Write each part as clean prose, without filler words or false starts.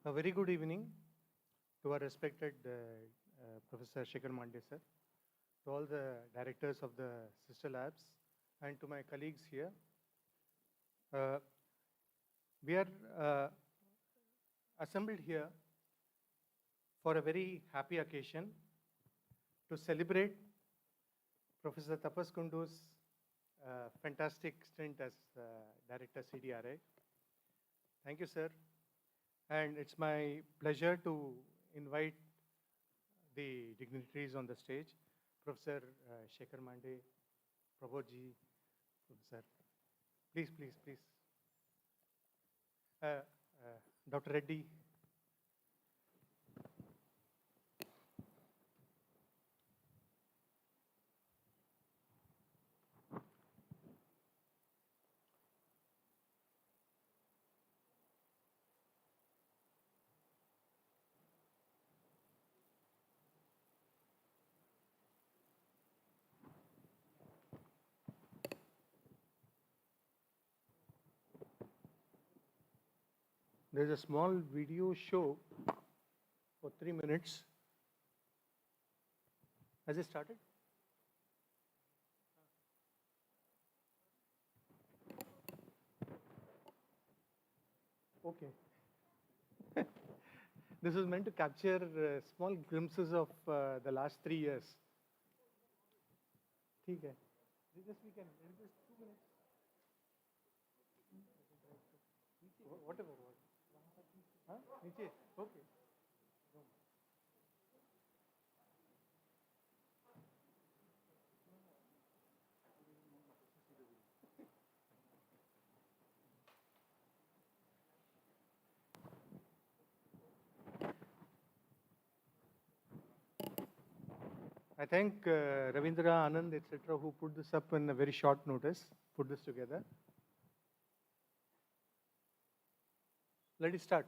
A very good evening to our respected Professor Shekhar Mande sir, to all the directors of the sister labs, and to my colleagues here. We are assembled here for a very happy occasion to celebrate Professor Tapas Kundu's fantastic stint as Director CDRI. Thank you, sir. And it's my pleasure to invite the dignitaries on the stage, Professor Shekhar Mande, Prabodji, Professor. Please, please, please. Dr. Reddy. There's a small video show for 3 minutes. Has it started? Okay. This was meant to capture small glimpses of the last 3 years. Okay. Just we can, just 2 minutes. Whatever. Huh? Okay. I thank Ravindra, Anand, etc., who put this up in a very short notice, put this together. Let it start.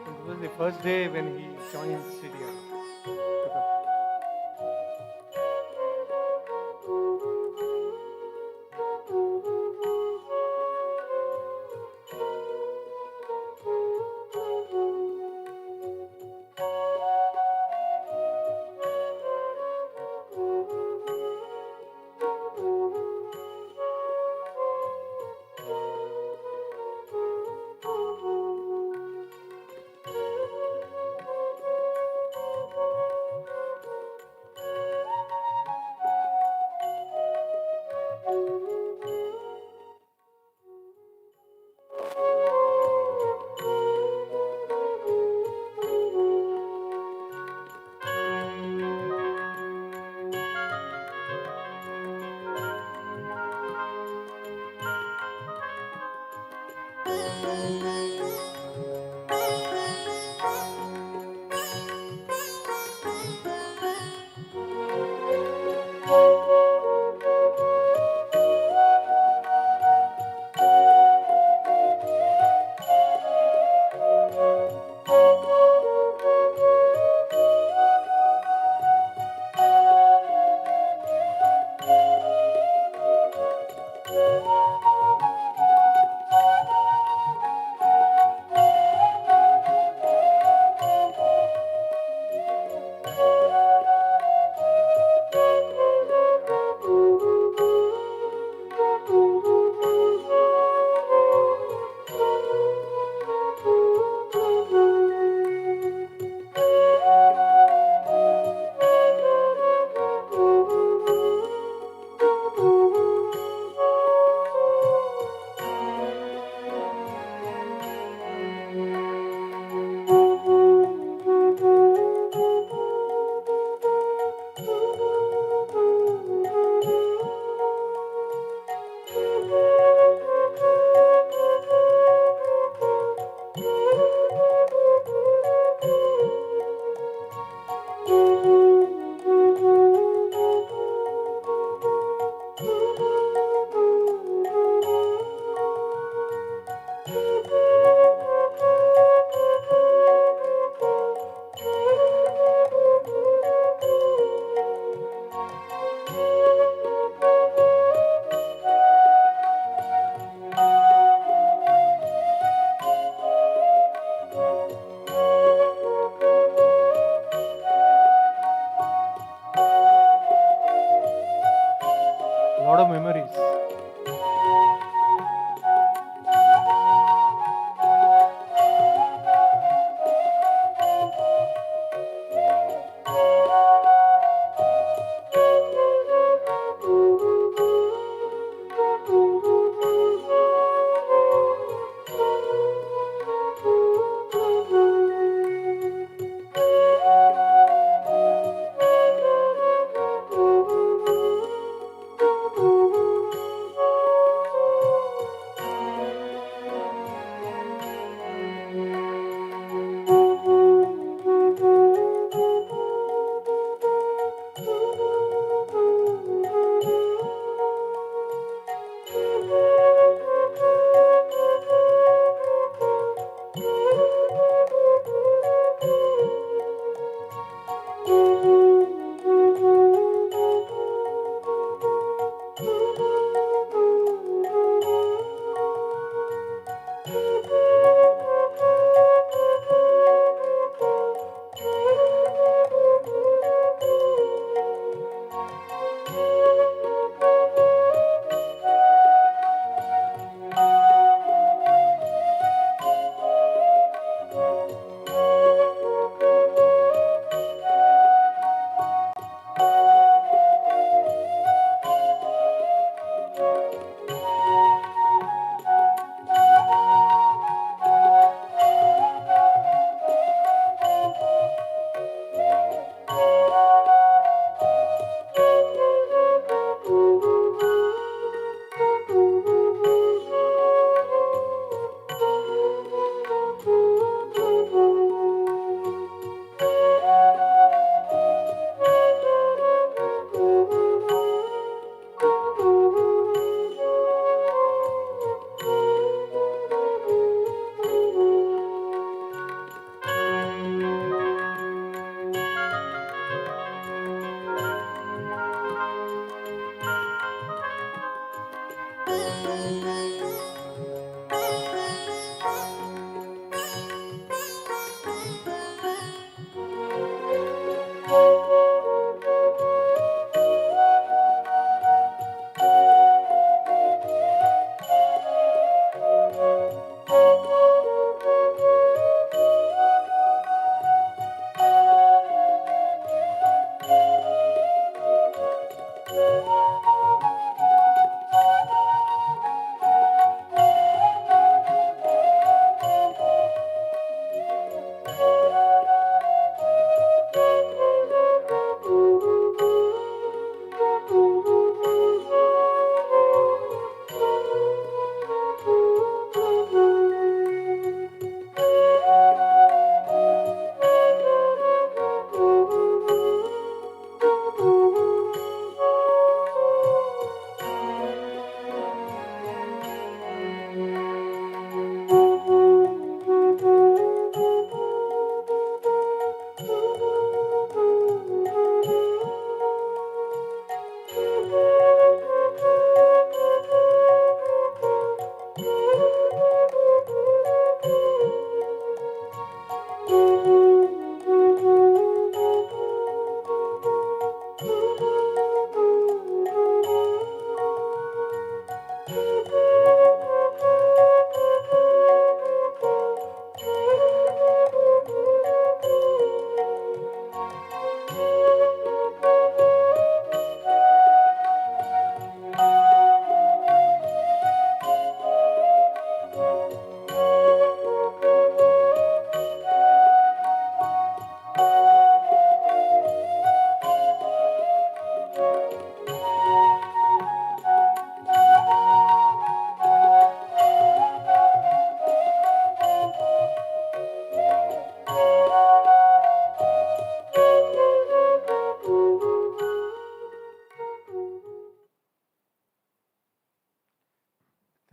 It was the first day when he joined CDR.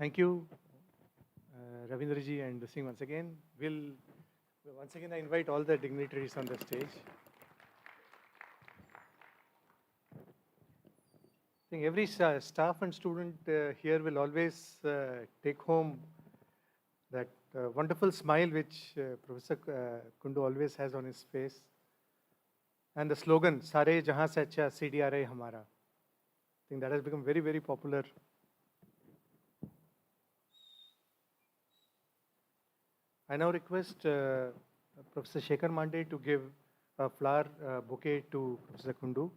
Thank you, Ravindraji and Singh once again. Once again, I invite all the dignitaries on the stage. I think every staff and student here will always take home that wonderful smile which Professor Kundu always has on his face. And the slogan, Sare Jahan Se Acha CDRI Hamara. I think that has become very, very popular. I now request Professor Shekhar Mande to give a flower bouquet to Professor Kundu.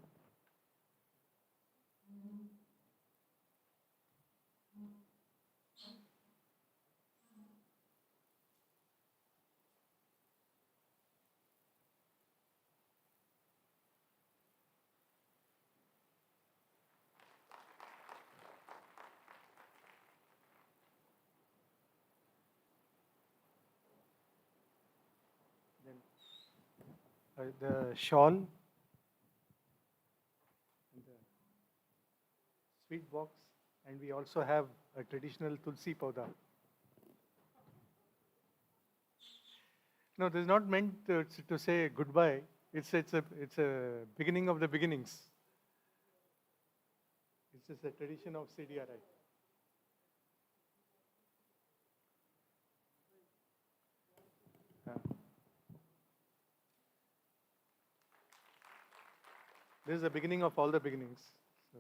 The shawl, and the sweet box, and we also have a traditional tulsi pauda. No, this is not meant to say goodbye. It's a beginning of the beginnings. It's just a tradition of CDRI. This is the beginning of all the beginnings. So.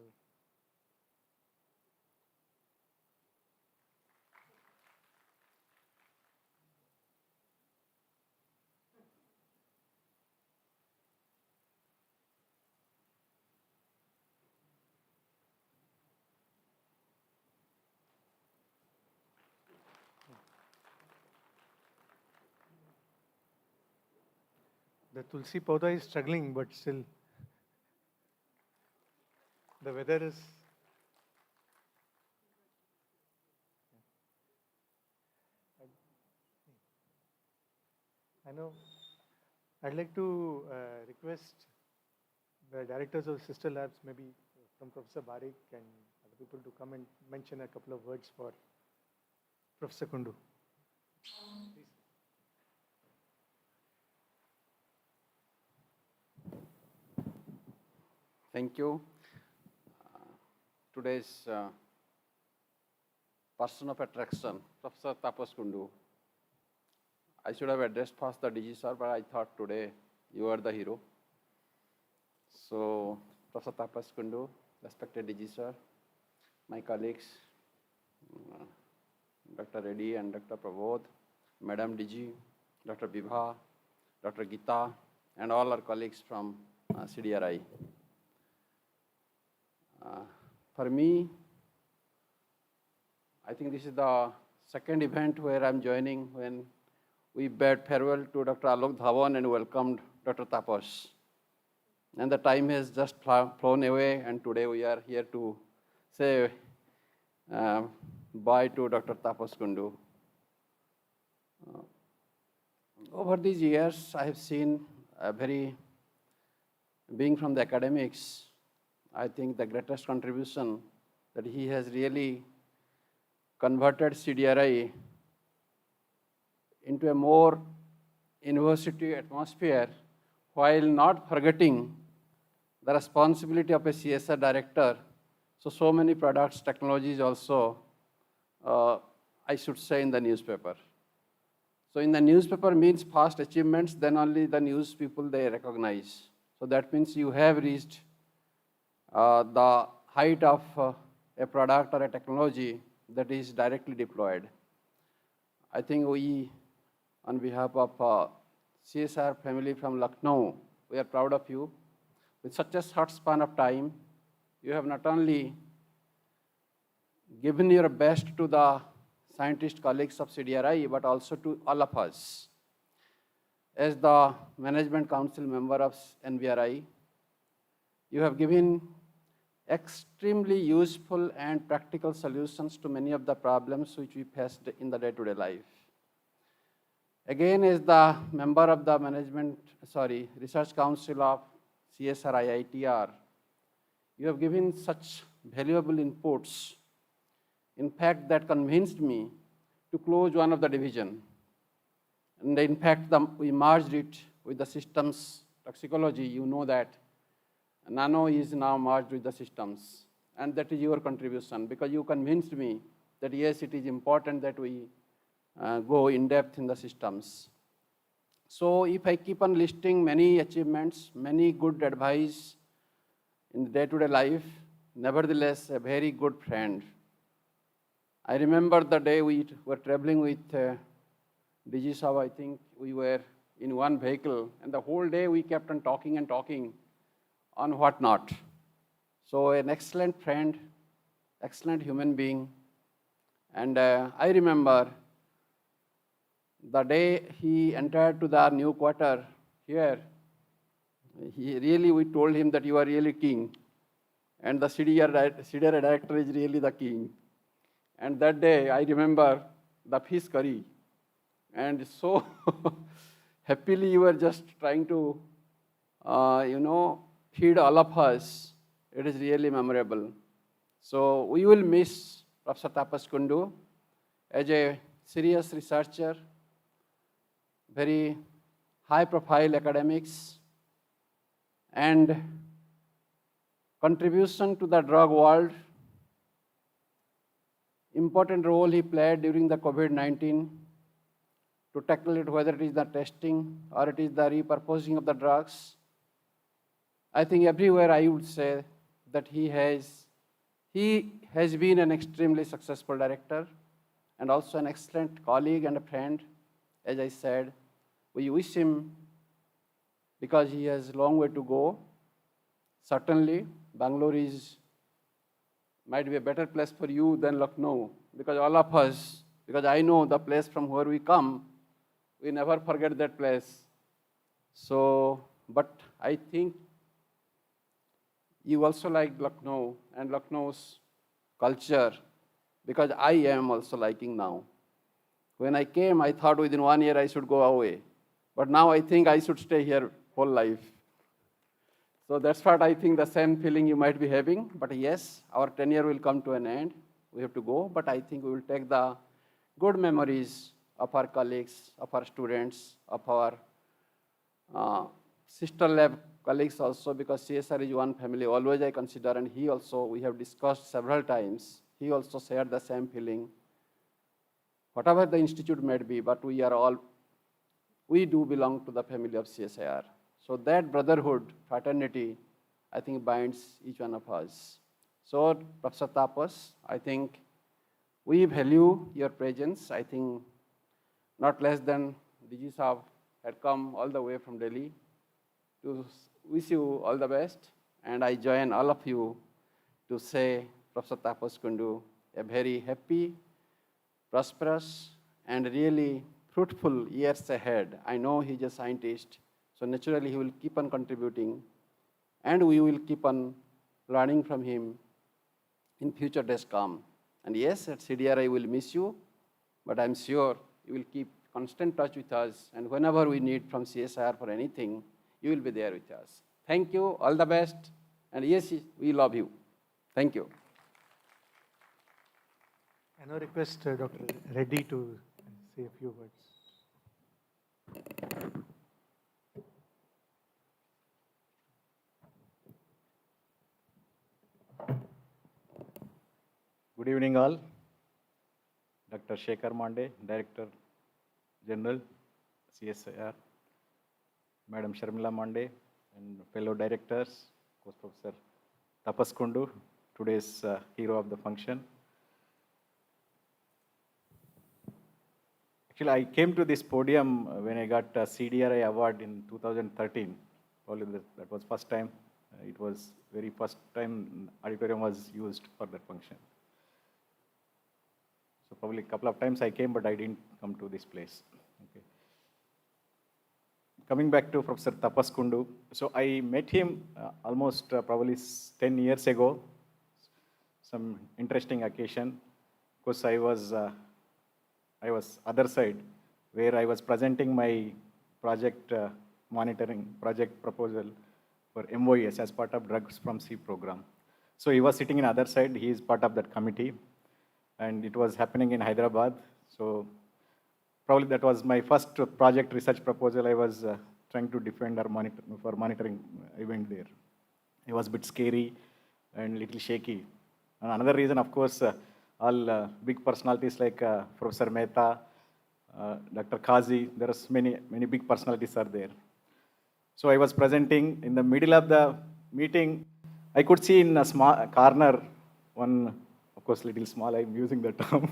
The tulsi pauda is struggling, but still the weather is. I know. I'd like to request the directors of sister labs, maybe from Professor Barik and other people, to come and mention a couple of words for Professor Kundu. Please. Thank you. Today's person of attraction, Professor Tapas Kundu. I should have addressed first the DG sir, but I thought today you are the hero. So, Professor Tapas Kundu, respected DG sir, my colleagues, Dr. Reddy and Dr. Prabodh, Madam DG, Dr. Vibha, Dr. Gita, and all our colleagues from CDRI. For me, I think this is the second event where I'm joining when we bade farewell to Dr. Alok Dhawan and welcomed Dr. Tapas. And the time has just flown away, and today we are here to say bye to Dr. Tapas Kundu. Over these years, I have seen being from the academics, I think the greatest contribution that he has really converted CDRI into a more university atmosphere while not forgetting the responsibility of a CSIR director. So many products, technologies also, I should say, in the newspaper. So in the newspaper means past achievements, then only the news people, they recognize. So that means you have reached the height of a product or a technology that is directly deployed. I think we, on behalf of CSIR family from Lucknow, we are proud of you. With such a short span of time, you have not only given your best to the scientist colleagues of CDRI, but also to all of us. As the Management Council member of NBRI, you have given extremely useful and practical solutions to many of the problems which we faced in the day-to-day life. Again, as the member of the Research Council of CSIR-CDRI, you have given such valuable inputs In fact, that convinced me to close one of the division. And in fact, we merged it with the systems toxicology. You know that nano is now merged with the systems. And that is your contribution, because you convinced me that yes, it is important that we go in depth in the systems. So if I keep on listing many achievements, many good advice in the day-to-day life, nevertheless, a very good friend. I remember the day we were traveling with DG Saab. I think we were in one vehicle, and the whole day we kept on talking and talking on what not. So an excellent friend, excellent human being. And I remember the day he entered to the new quarter here, we told him that you are really king, and the CDRI director is really the king. And that day, I remember the fish curry, and so happily you were just trying to, feed all of us. It is really memorable. So we will miss Professor Tapas Kundu as a serious researcher, very high-profile academics, and contribution to the drug world, important role he played during the COVID-19 to tackle it, whether it is the testing or it is the repurposing of the drugs. I think everywhere I would say that he has been an extremely successful director and also an excellent colleague and a friend. As I said, we wish him, because he has a long way to go. Certainly, Bangalore might be a better place for you than Lucknow, because all of us, because I know the place from where we come, we never forget that place. So, but I think you also like Lucknow and Lucknow's culture, because I am also liking now. When I came, I thought within 1 year I should go away. But now I think I should stay here whole life. So that's what I think, the same feeling you might be having. But yes, our tenure will come to an end. We have to go. But I think we will take the good memories of our colleagues, of our students, of our sister lab colleagues also, because CSR is one family, always I consider, and he also, we have discussed several times, he also shared the same feeling. Whatever the institute might be, but we do belong to the family of CSIR. So that brotherhood, fraternity, I think binds each one of us. So Professor Tapas, I think we value your presence. I think not less than DG Saab had come all the way from Delhi to wish you all the best. And I join all of you to say, Professor Tapas Kundu, a very happy, prosperous, and really fruitful years ahead. I know he's a scientist, so naturally he will keep on contributing, and we will keep on learning from him in future days come. And yes, at CDRI will miss you, but I'm sure you will keep constant touch with us, and whenever we need from CSIR for anything, you will be there with us. Thank you, all the best, and yes, we love you. Thank you. I now request Dr. Reddy to say a few words. Good evening all. Dr. Shekhar Mande, Director General, CSIR, Madam Sharmila Mande, and fellow directors, Co-Professor Tapas Kundu, today's hero of the function. Actually, I came to this podium when I got a CDRI award in 2013. Probably that was first time. It was very first time auditorium was used for that function. So probably a couple of times I came, but I didn't come to this place. Okay. Coming back to Professor Tapas Kundu, so I met him almost probably 10 years ago. Some interesting occasion, because I was other side, where I was presenting my project monitoring project proposal for MOES as part of Drugs from C program. So he was sitting in other side. He is part of that committee. and it was happening in Hyderabad. So probably that was my first project research proposal. I was trying to defend or monitor for monitoring event there. It was a bit scary and little shaky. And another reason, of course, all big personalities like Professor Mehta, Dr. Kazi, there are many big personalities are there. So I was presenting in the middle of the meeting. I could see in a small corner one, of course, little small. I'm using the term.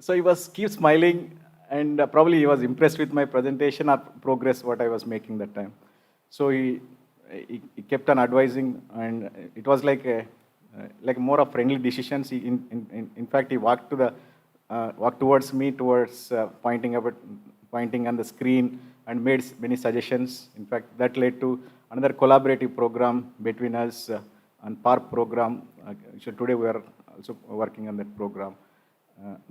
So he was keep smiling, and probably he was impressed with my presentation or progress what I was making that time. So he kept on advising, and it was like more of friendly decisions. In fact, he walked towards me, pointing on the screen, and made many suggestions. In fact, that led to another collaborative program between us on PARP program. So today we are also working on that program.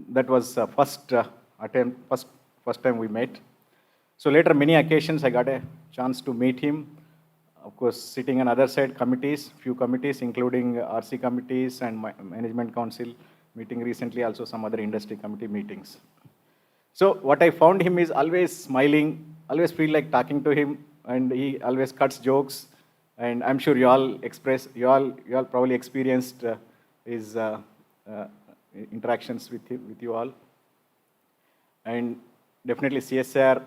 That was first time we met. So later, many occasions I got a chance to meet him. Of course, sitting on other side committees, few committees, including RC committees and management council meeting recently, also some other industry committee meetings. So what I found him is always smiling, always feel like talking to him, and he always cuts jokes. And I'm sure you all probably experienced his interactions with you all. And definitely CSIR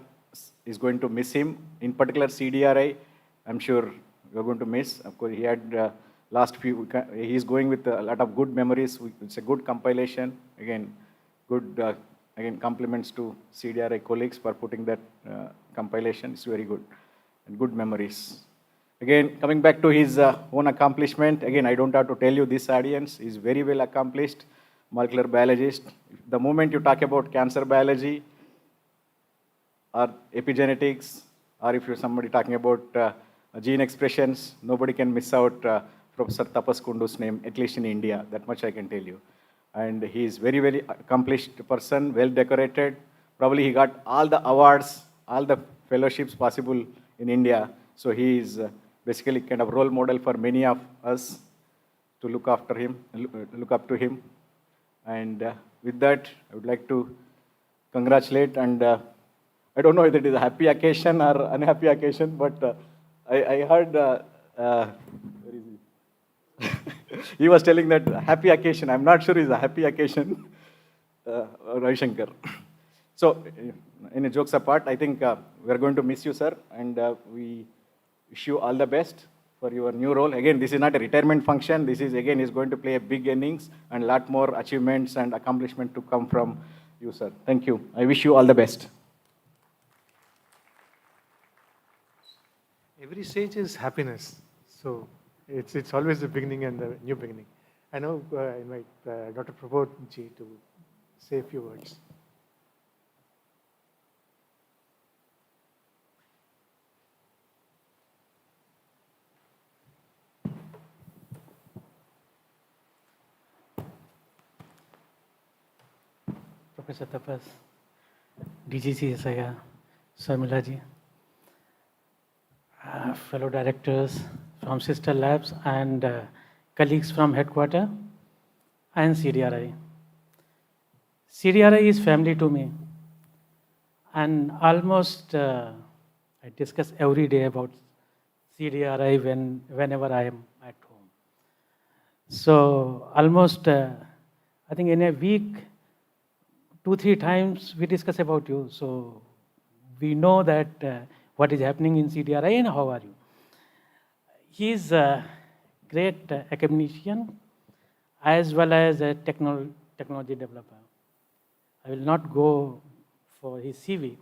is going to miss him. In particular, CDRI, I'm sure you're going to miss. Of course, he had he's going with a lot of good memories. It's a good compilation. Again, good, compliments to CDRI colleagues for putting that compilation. It's very good and good memories. Again, coming back to his own accomplishment, again, I don't have to tell you this audience is very well accomplished, molecular biologist. The moment you talk about cancer biology or epigenetics, or if you're somebody talking about gene expressions, nobody can miss out Professor Tapas Kundu's name, at least in India. That much I can tell you. And he is very, very accomplished person, well decorated. Probably he got all the awards, all the fellowships possible in India. So he is basically kind of role model for many of us to look up to him. And with that, I would like to congratulate, and I don't know whether it is a happy occasion or unhappy occasion, but I heard, where is he? He was telling that happy occasion. I'm not sure it's a happy occasion, Ravi Shankar. So, in jokes apart, I think we are going to miss you, sir, and we wish you all the best for your new role. Again, this is not a retirement function. This is, again, is going to play a big innings and a lot more achievements and accomplishment to come from you, sir. Thank you. I wish you all the best. Every stage is happiness. So it's always the beginning and the new beginning. I now invite Dr. Prabodh ji to say a few words. Professor Tapas, DG CSIR, Sharmila ji, fellow directors from sister labs and colleagues from headquarters and CDRI. CDRI is family to me, and almost I discuss every day about CDRI whenever I am at home. So almost, I think in a week, 2-3 times we discuss about you. So we know that what is happening in CDRI and how are you. He is a great academician as well as a technology developer. I will not go for his CV.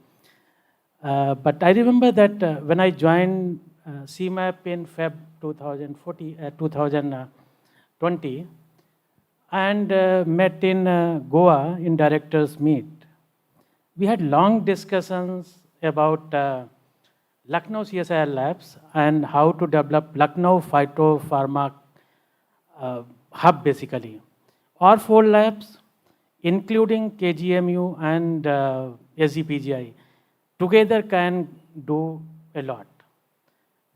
But I remember that when I joined CMAP in Feb 2020 and met in Goa in directors meet, we had long discussions about Lucknow CSIR labs and how to develop Lucknow phytopharma hub basically. Our 4 labs, including KGMU and SGPGI, together can do a lot.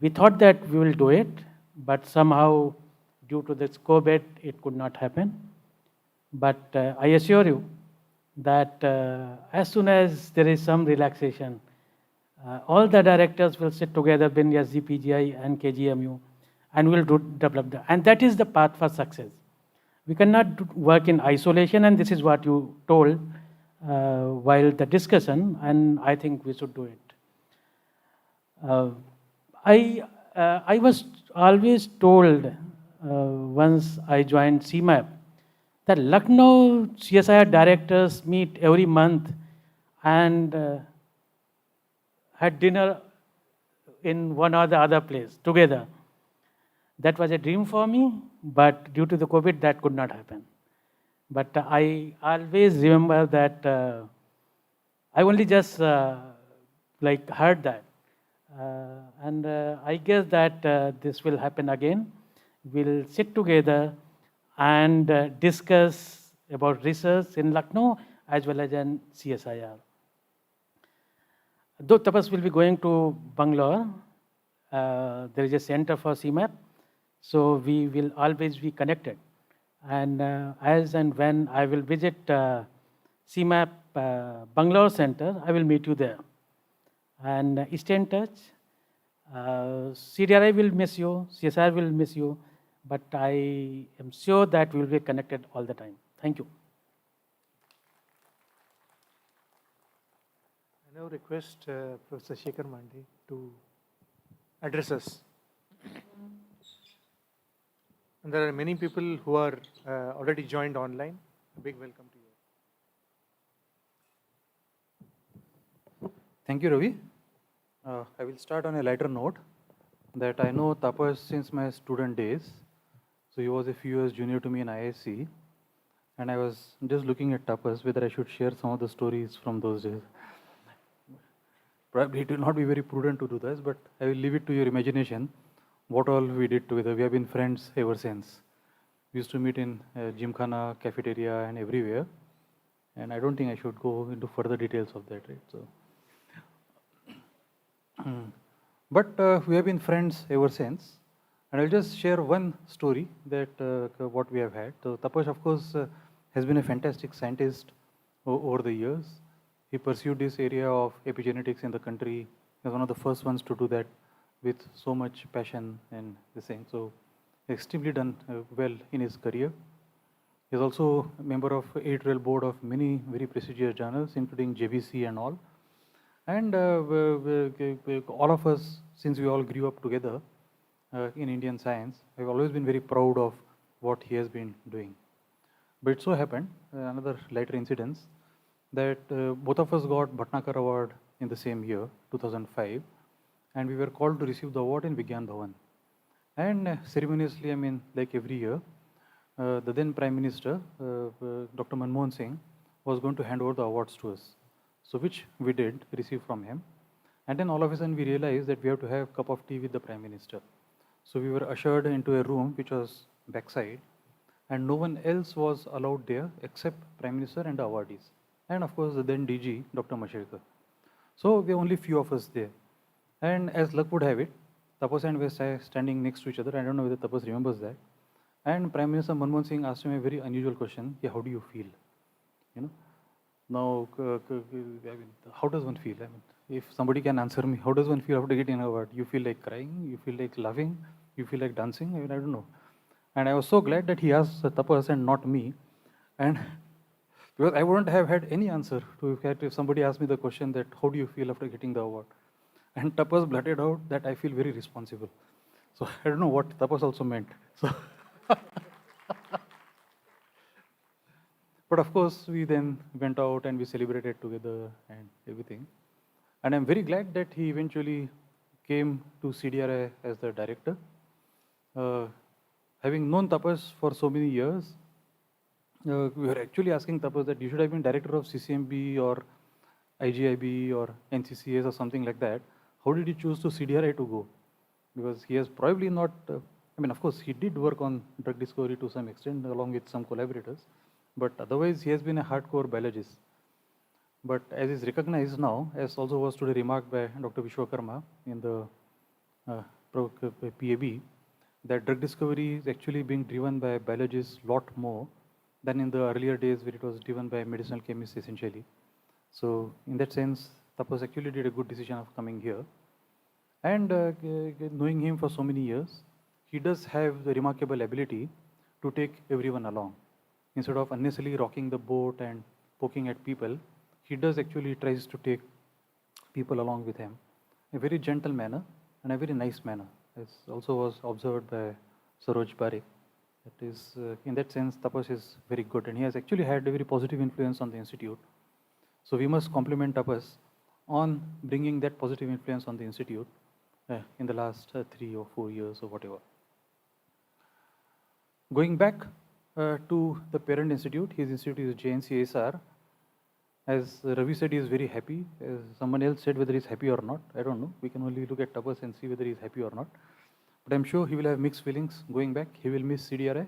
We thought that we will do it, but somehow due to this COVID, it could not happen. But I assure you that as soon as there is some relaxation, all the directors will sit together, bin SGPGI and KGMU, and will develop that. And that is the path for success. We cannot work in isolation, and this is what you told while the discussion, and I think we should do it. I was always told once I joined CMAP that Lucknow CSIR directors meet every month and had dinner in one or the other place together. That was a dream for me, but due to the COVID, that could not happen. But I always remember that I only just like heard that. And I guess that this will happen again. We'll sit together and discuss about research in Lucknow as well as in CSIR. Though Tapas will be going to Bangalore, there is a center for CMAP, so we will always be connected. And as and when I will visit CMAP Bangalore Center, I will meet you there. And stay in touch. CDRI will miss you, CSR will miss you, but I am sure that we will be connected all the time. Thank you. I now request Professor Shekhar Mandi to address us. And there are many people who are already joined online. A big welcome to you. Thank you, Ravi. I will start on a lighter note that I know Tapas since my student days. So he was a few years junior to me in IISc. And I was just looking at Tapas, whether I should share some of the stories from those days. Probably it will not be very prudent to do this, but I will leave it to your imagination what all we did together. We have been friends ever since. We used to meet in Gymkhana, cafeteria, and everywhere. And I don't think I should go into further details of that, right? So. But we have been friends ever since, and I'll just share one story that what we have had. So Tapas, of course, has been a fantastic scientist over the years. He pursued this area of epigenetics in the country. He was one of the first ones to do that with so much passion and this thing. So extremely done well in his career. He is also a member of editorial board of many very prestigious journals, including JBC and all. And all of us, since we all grew up together in Indian science, have always been very proud of what he has been doing. But it so happened, another lighter incident, that both of us got Bhatnagar Award in the same year, 2005, and we were called to receive the award in Vigyan Bhavan. And ceremoniously, I mean, like every year, the then Prime Minister, Dr. Manmohan Singh, was going to hand over the awards to us. So which we did receive from him. And then all of a sudden we realized that we have to have a cup of tea with the Prime Minister. So we were ushered into a room which was backside, and no one else was allowed there except Prime Minister and the awardees. And of course the then DG, Dr. Mashirkar. So we were only few of us there. And as luck would have it, Tapas and we were standing next to each other. I don't know whether Tapas remembers that. And Prime Minister Manmohan Singh asked him a very unusual question. Yeah, how do you feel? You know? Now, I mean, how does one feel? I mean, if somebody can answer me, how does one feel after getting an award? You feel like crying? You feel like laughing? You feel like dancing? I mean, I don't know. And I was so glad that he asked Tapas and not me. And because I wouldn't have had any answer to if somebody asked me the question that how do you feel after getting the award? And Tapas blurted out that I feel very responsible. So I don't know what Tapas also meant. So but of course, we then went out and we celebrated together and everything. And I'm very glad that he eventually came to CDRI as the director. Having known Tapas for so many years, we were actually asking Tapas that you should have been director of CCMB or IGIB or NCCS or something like that. How did you choose to CDRI to go? Because he has probably not, I mean, of course, he did work on drug discovery to some extent along with some collaborators. But otherwise, he has been a hardcore biologist. But as is recognized now, as also was today remarked by Dr. Vishwakarma in the PAB, that drug discovery is actually being driven by biologists a lot more than in the earlier days where it was driven by medicinal chemists essentially. So in that sense, Tapas actually did a good decision of coming here. And knowing him for so many years, he does have the remarkable ability to take everyone along. Instead of unnecessarily rocking the boat and poking at people, he does actually tries to take people along with him. A very gentle manner and a very nice manner, as also was observed by Saroj Parekh. That is, in that sense, Tapas is very good, and he has actually had a very positive influence on the institute. So we must compliment Tapas on bringing that positive influence on the institute in the last 3 or 4 years or whatever. Going back to the parent institute, his institute is CSIR. As Ravi said, he is very happy. As someone else said, whether he's happy or not, I don't know. We can only look at Tapas and see whether he's happy or not. But I'm sure he will have mixed feelings going back. He will miss CDRI.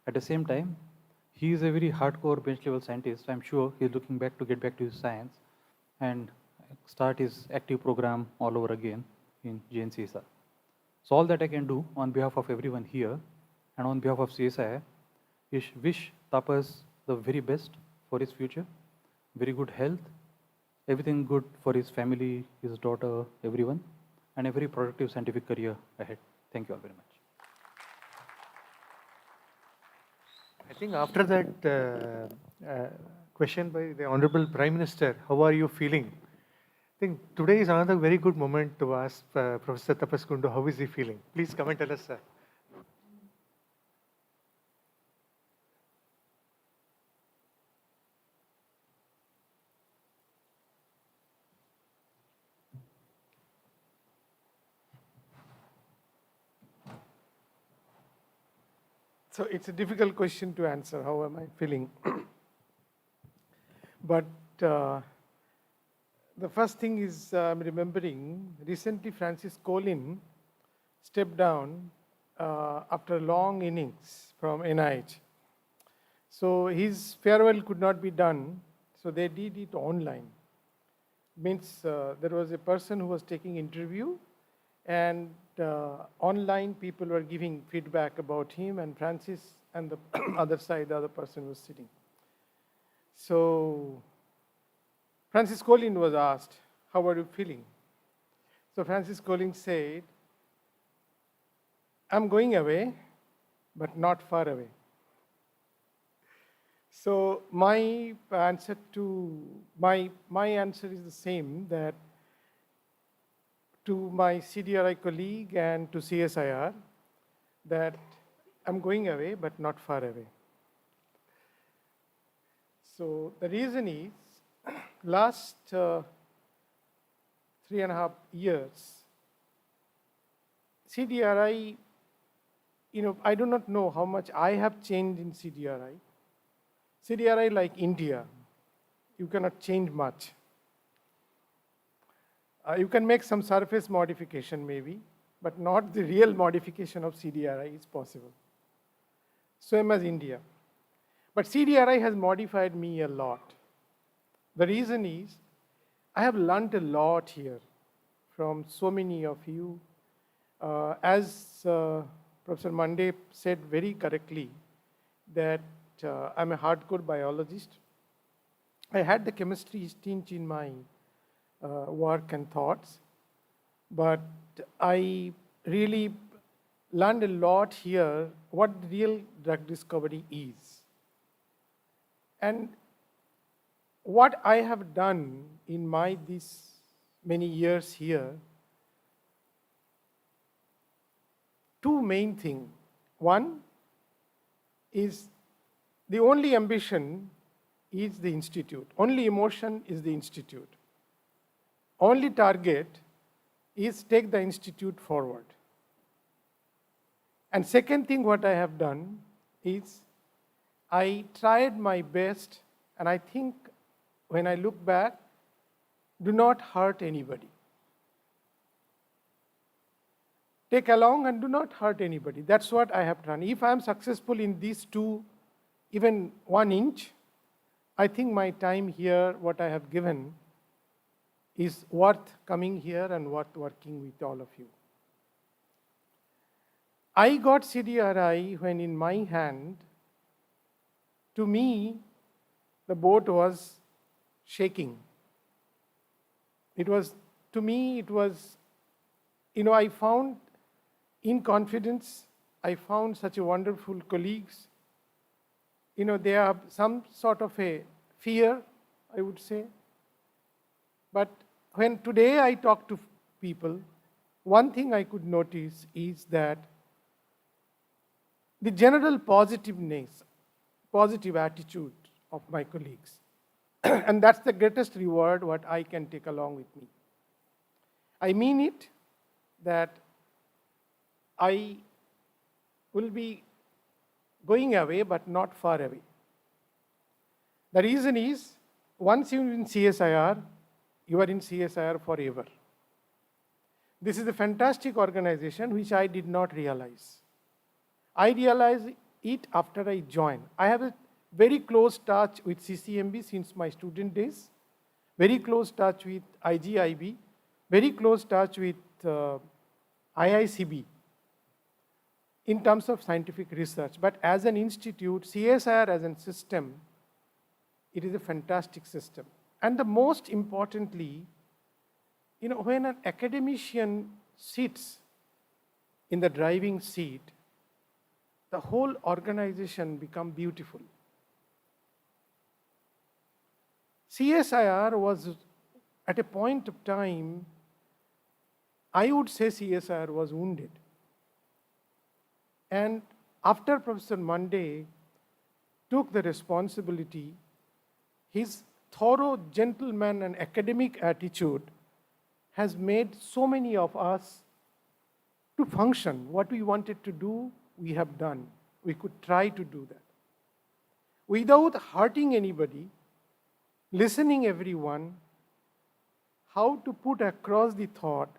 At the same time, he is a very hardcore bench level scientist. I'm sure he's looking back to get back to his science and start his active program all over again in JNCSR. So all that I can do on behalf of everyone here and on behalf of CSI is wish Tapas the very best for his future, very good health, everything good for his family, his daughter, everyone, and a very productive scientific career ahead. Thank you all very much. I think after that question by the Honorable Prime Minister, how are you feeling? I think today is another very good moment to ask Professor Tapas Kundu, how is he feeling? Please come and tell us, sir. So it's a difficult question to answer. How am I feeling? But the first thing is I'm remembering recently Francis Collin stepped down after a long innings from NIH. So his farewell could not be done, so they did it online. Means there was a person who was taking interview, and online people were giving feedback about him, and Francis and the other side, the other person was sitting. So Francis Collin was asked, how are you feeling? So Francis Collin said, I'm going away, but not far away. So my answer is the same, that to my CDRI colleague and to CSIR, that I'm going away, but not far away. So the reason is, last 3.5 years, CDRI, I do not know how much I have changed in CDRI. CDRI, like India, you cannot change much. You can make some surface modification maybe, but not the real modification of CDRI is possible. Same as India. But CDRI has modified me a lot. The reason is, I have learned a lot here from so many of you. As Professor Mande said very correctly, that I'm a hardcore biologist. I had the chemistry stint in my work and thoughts, but I really learned a lot here what real drug discovery is. And what I have done in these many years here, two main things. One is the only ambition is the institute. Only emotion is the institute. Only target is take the institute forward. And second thing what I have done is I tried my best, and I think when I look back, do not hurt anybody. Take along and do not hurt anybody. That's what I have done. If I am successful in these two, even 1 inch, I think my time here, what I have given, is worth coming here and worth working with all of you. I got CDRI when in my hand to me, the boat was shaking. To me, it was, I found in confidence, I found such a wonderful colleagues. They have some sort of a fear, I would say. But when today I talk to people, one thing I could notice is that the general positiveness, positive attitude of my colleagues. And that's the greatest reward what I can take along with me. I mean it that I will be going away, but not far away. The reason is, once you're in CSIR, you are in CSIR forever. This is a fantastic organization which I did not realize. I realized it after I joined. I have a very close touch with CCMB since my student days, very close touch with IGIB, very close touch with IICB in terms of scientific research. But as an institute, CSIR as a system, it is a fantastic system. And the most importantly, when an academician sits in the driving seat, the whole organization becomes beautiful. CSIR was, at a point of time, I would say CSIR was wounded. And after Professor Monday took the responsibility, his thorough gentleman and academic attitude has made so many of us to function. What we wanted to do, we have done. We could try to do that. Without hurting anybody, listening everyone, how to put across the thought,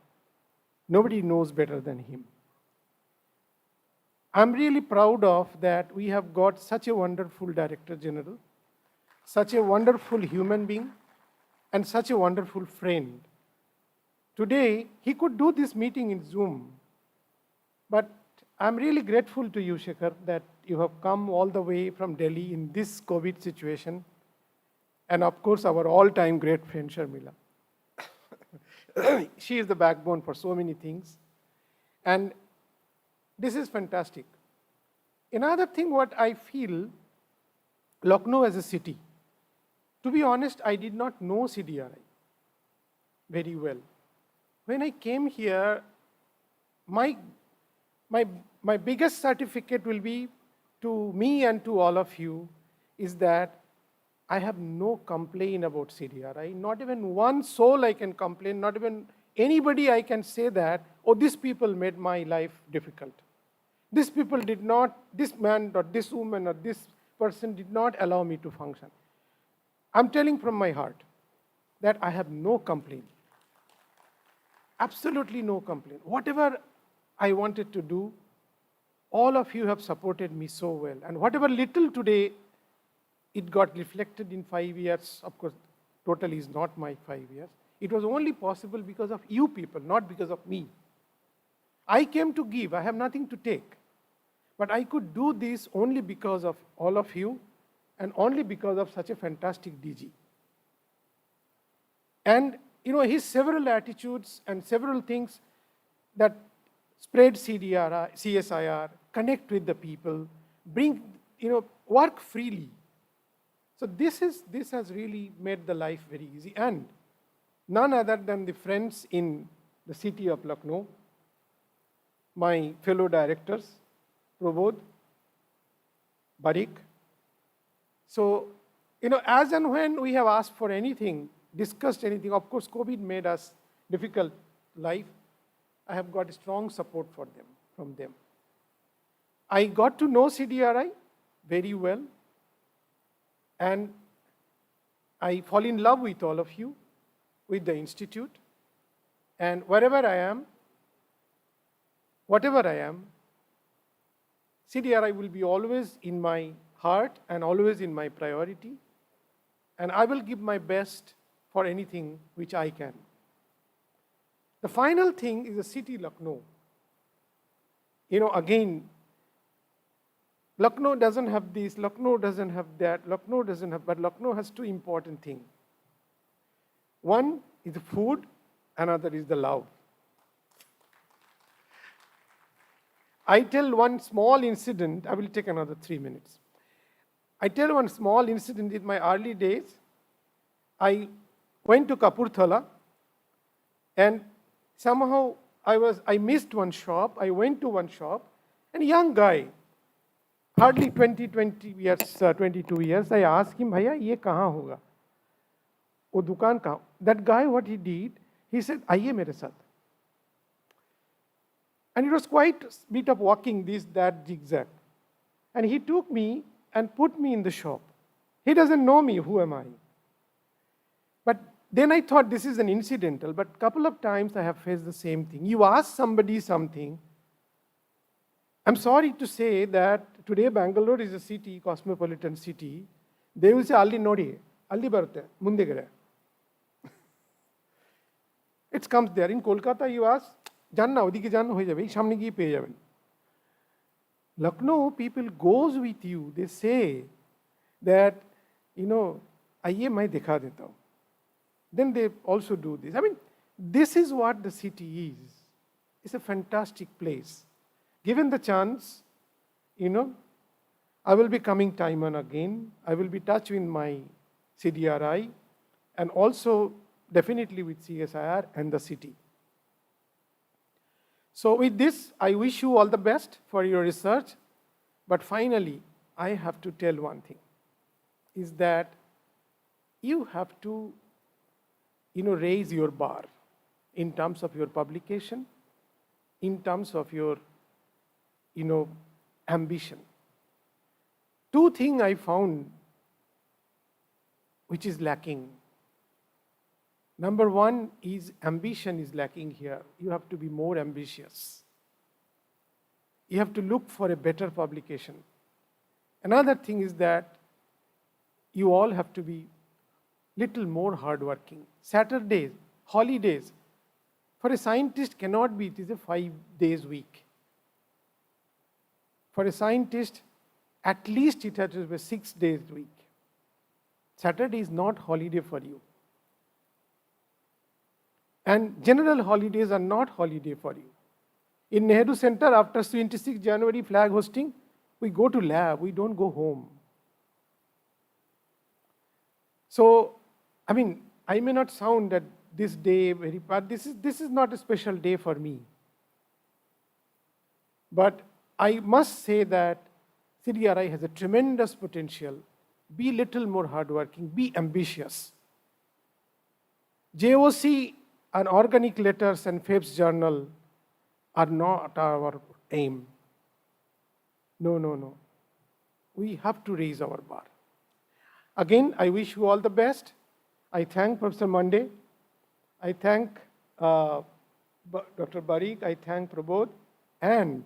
nobody knows better than him. I'm really proud of that we have got such a wonderful Director General, such a wonderful human being, and such a wonderful friend. Today, he could do this meeting in Zoom, but I'm really grateful to you, Shekhar, that you have come all the way from Delhi in this COVID situation, and of course, our all-time great friend, Sharmila. She is the backbone for so many things, and this is fantastic. Another thing what I feel, Lucknow as a city. To be honest, I did not know CDRI very well. When I came here, my biggest certificate will be to me and to all of you is that I have no complaint about CDRI. Not even one soul I can complain, not even anybody I can say that, oh, these people made my life difficult. These people did not, this man or this woman or this person did not allow me to function. I'm telling from my heart that I have no complaint. Absolutely no complaint. Whatever I wanted to do, all of you have supported me so well. And whatever little today, it got reflected in 5 years. Of course, total is not my 5 years. It was only possible because of you people, not because of me. I came to give. I have nothing to take. But I could do this only because of all of you and only because of such a fantastic DG. And, his several attitudes and several things that spread CDRI, CSIR, connect with the people, bring, work freely. So this has really made the life very easy. And none other than the friends in the city of Lucknow, my fellow directors, Prabodh, Barik. So, as and when we have asked for anything, discussed anything, of course, COVID made us difficult life. I have got strong support from them. I got to know CDRI very well, and I fall in love with all of you, with the institute, and whatever I am, CDRI will be always in my heart and always in my priority, and I will give my best for anything which I can. The final thing is the city Lucknow. Again, Lucknow doesn't have this, Lucknow doesn't have that, Lucknow doesn't have, but Lucknow has two important things. One is the food, another is the love. I tell one small incident, I will take another 3 minutes. I tell one small incident in my early days. I went to Kapurthala and somehow I missed one shop. I went to one shop and a young guy, hardly 20 years, 22 years, I asked him, Bhaiya, ye kahan hoga? वो दुकान कहाँ? That guy, what he did, he said, आइए मेरे साथ. And it was quite a bit of walking, this, that, zigzag. And he took me and put me in the shop. He doesn't know me, who am I? But then I thought this is an incidental, but a couple of times I have faced the same thing. You ask somebody something. I'm sorry to say that today Bangalore is a city, cosmopolitan city. They will say, Ali Nodi, Ali Barte, Mundegare. It comes there. In Kolkata, you ask, Janna, odike janna hoye jabe, samne giye peye jaben. Lucknow, people goes with you. They say that, आइए मैं दिखा देता हूँ. Then they also do this. I mean, this is what the city is. It's a fantastic place. Given the chance, I will be coming time and again. I will be touching my CDRI and also definitely with CSIR and the city. So with this, I wish you all the best for your research. But finally, I have to tell one thing, is that you have to raise your bar in terms of your publication, in terms of your ambition. Two things I found which is lacking. Number one is ambition is lacking here. You have to be more ambitious. You have to look for a better publication. Another thing is that you all have to be little more hardworking. Saturdays, holidays, for a scientist cannot be, it is a 5 days week. For a scientist, at least it has to be 6 days a week. Saturday is not holiday for you. And general holidays are not holiday for you. In Nehru Center, after 26 January flag hosting, we go to lab, we don't go home. So, I mean, I may not sound that this day very, but this is not a special day for me. But I must say that CDRI has a tremendous potential. Be little more hardworking, be ambitious. JOC and organic letters and Phelps journal are not our aim. No. We have to raise our bar. Again, I wish you all the best. I thank Professor Mande. I thank Dr. Barik. I thank Prabodh. And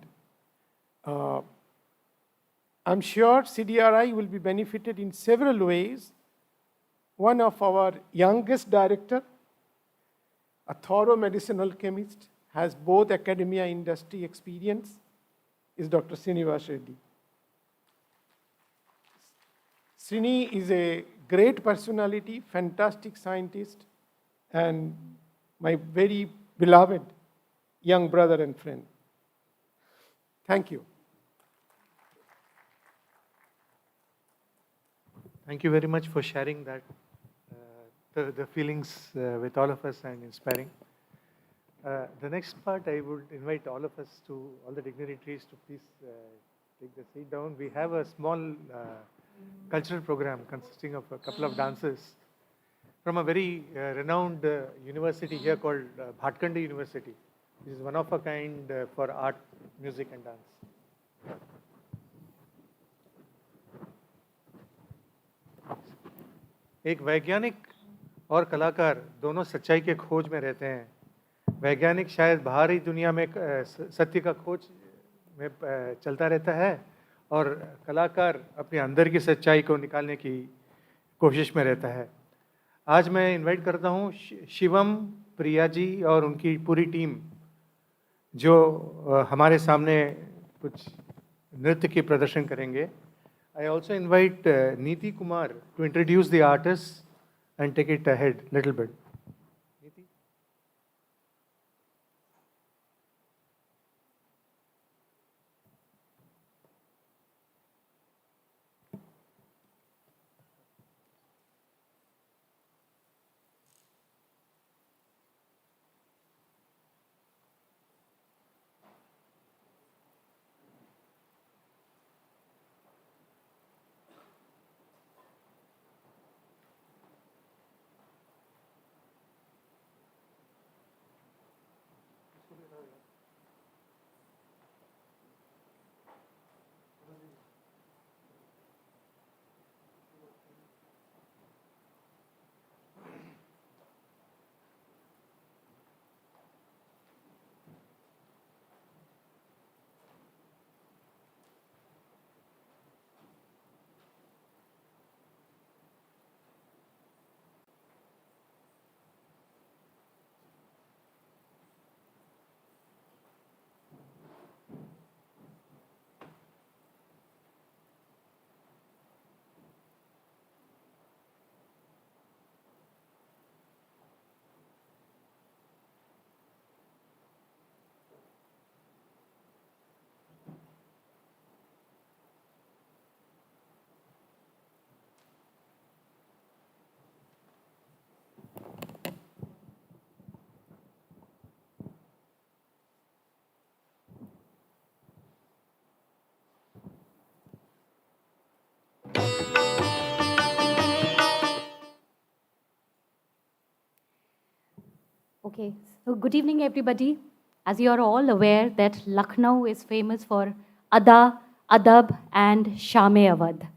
I'm sure CDRI will be benefited in several ways. One of our youngest director, a thorough medicinal chemist, has both academia and industry experience, is Dr. Srinivas Reddy. Srini is a great personality, fantastic scientist, and my very beloved young brother and friend. Thank you. Thank you very much for sharing that, the feelings with all of us and inspiring. The next part, I would invite all of us to, all the dignitaries to please take the seat down. We have a small cultural program consisting of a couple of dancers from a very renowned university here called Bhatkandi University. This is one of a kind for art, music and dance. एक वैज्ञानिक और कलाकार दोनों सच्चाई के खोज में रहते हैं. वैज्ञानिक शायद बाहरी दुनिया में सत्य का खोज में चलता रहता है और कलाकार अपने अंदर की सच्चाई को निकालने की कोशिश में रहता है. आज मैं इनवाइट करता हूँ शिवम, प्रिया जी और उनकी पूरी टीम जो हमारे सामने कुछ नृत्य की प्रदर्शन करेंगे. I also invite Neeti Kumar to introduce the artists and take it ahead little bit. Neeti? Okay, so good evening, everybody. As you are all aware that Lucknow is famous for Ada, Adab, and Shame Awadh.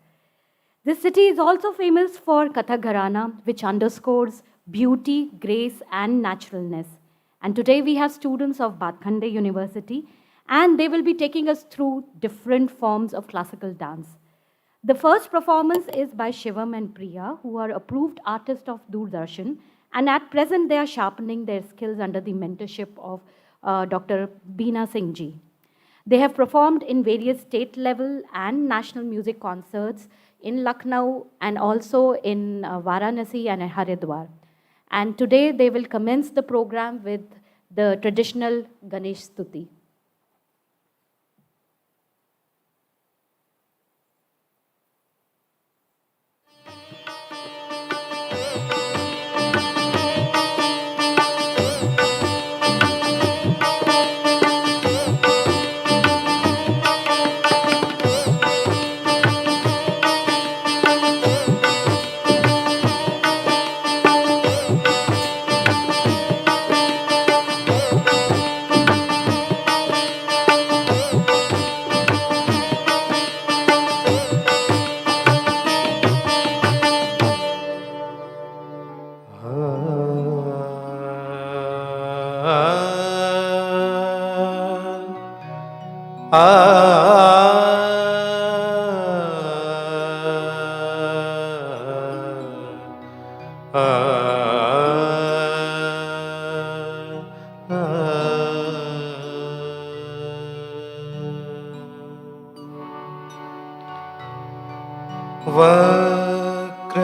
This city is also famous for Kathak Gharana, which underscores beauty, grace, and naturalness. And today we have students of Bhatkhande University, and they will be taking us through different forms of classical dance. The first performance is by Shivam and Priya, who are approved artists of Doordarshan, and at present they are sharpening their skills under the mentorship of Dr. Beena Singh ji. They have performed in various state level and national music concerts in Lucknow and also in Varanasi and Haridwar. And today they will commence the program with the traditional Ganesh Stuti.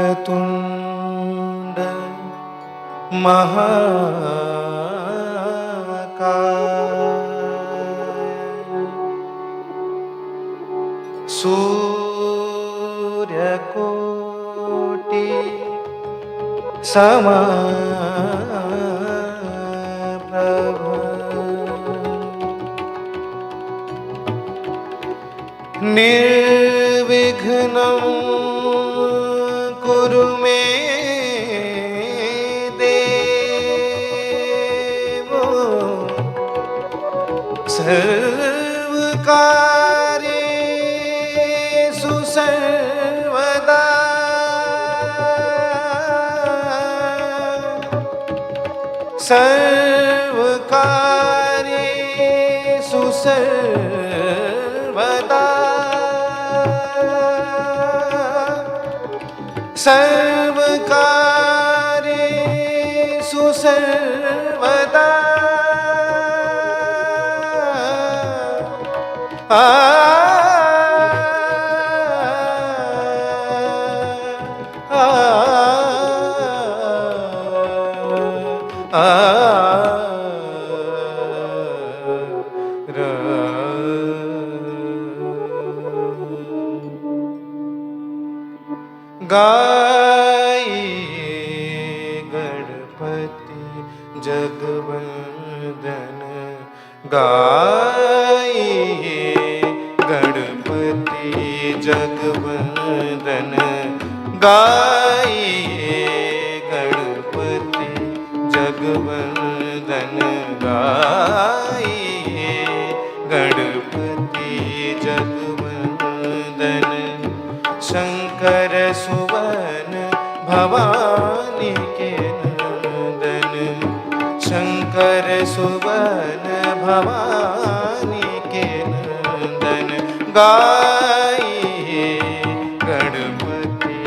वक्रतुण्ड महाकाय सूर्यकोटि समप्रभ निर्विघ्नं कुरु मे देव सर्वकार्येषु सर्वदा सर्वकार्येषु सर्वदा सर्वकार्येषु सर्वदा आ गाइए गणपति जगवंदन गाइए गणपति जगवंदन गाइए गणपति जगवंदन शंकर सुवन भवानी के नंदन शंकर सुवन भवानी के नंदन गाइए गणपति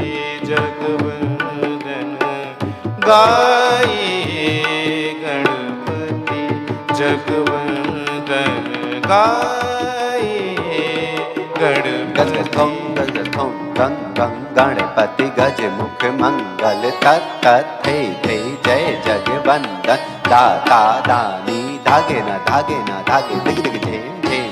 जगवंदन गाइए गणपति जगवंदन गाइए गणपति गणपति गज मुख मंगल तत् थे जय जगवंदन दाता दानी धागे न धागे दिग दिग झेम झेम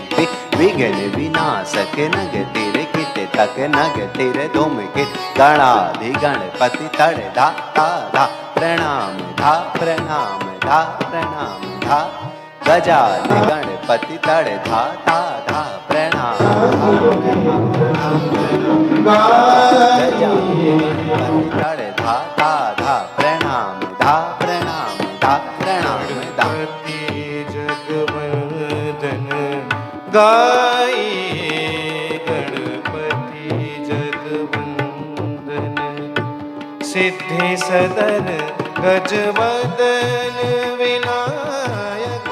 विघ्न विनाशक नग तिर कित तक नग तिर धूम कित गणाधि गणपति तड़ धा ता धा प्रणाम धा प्रणाम धा प्रणाम धा गजाधि गणपति तड़ धा ता धा प्रणाम तड़ धा ता धा प्रणाम धा प्रणाम धा प्रणाम धा जगवंदन गाइए गणपति जगवंदन सिद्धि सदन गजवदन विनायक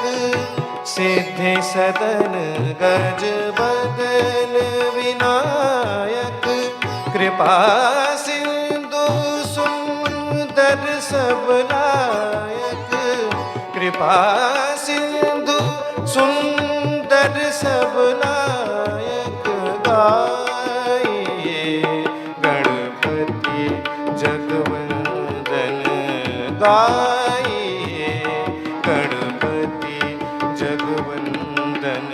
सिद्धि सदन गजवदन विनायक कृपा सिंधु सुंदर सब नायक कृपा सिंधु सुंदर सब नायक गाइए गणपति जगवंदन गाइए गणपति जगवंदन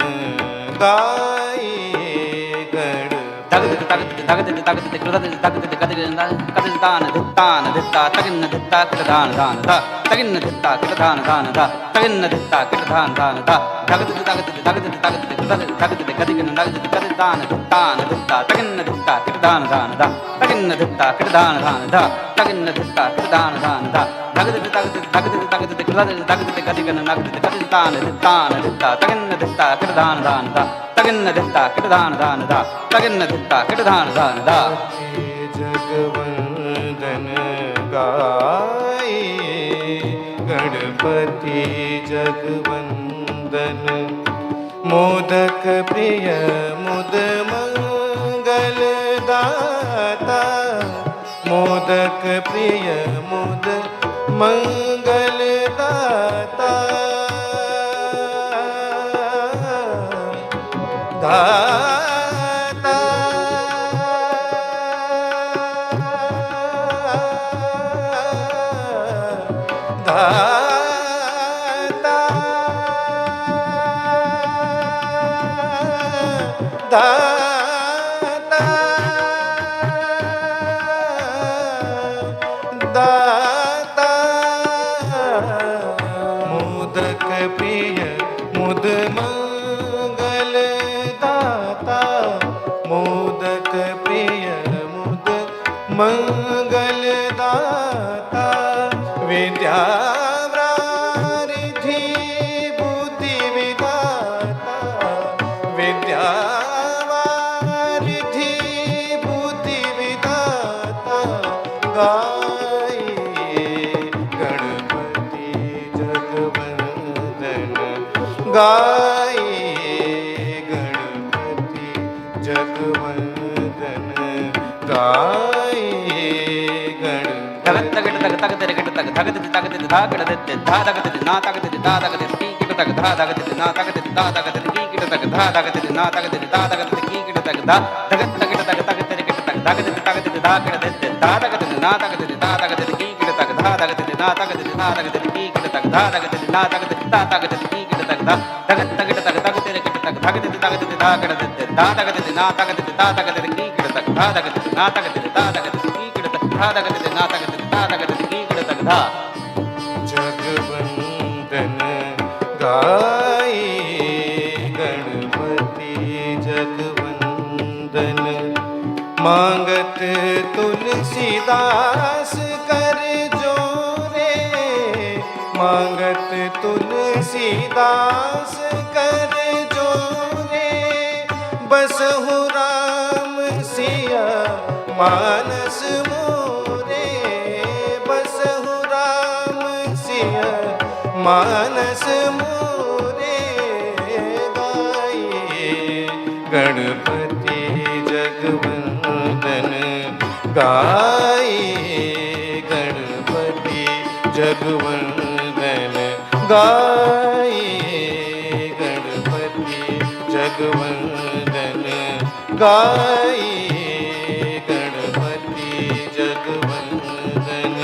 गाइए जगवंदन गाइए गणपति जगवंदन मोदक प्रिय मुद मंगल दाता मोदक प्रिय मुद मंगल दाता दाता दाता दाता दाता मोदक प्रिय मुद मंगल दाता मोदक प्रिय मुद मंगल दाता विद्या वृद्धि बुद्धि विदाता विद्या वृद्धि बुद्धि विदाता गाइए गणपति जगवंदन गाइए गणपति जगवंदन गाइए जगवंदन गाए गणपति जगवंदन मांगत तुलसीदास कर जोरे मांगत तुलसीदास कर जोरे बसहु राम सिया मानस मोरे बसहु राम सिया मानस मोरे गाए गणपति जगवंदन गाए गणपति जगवंदन गाए गणपति जगवंदन गाए Ganpati जगवंदन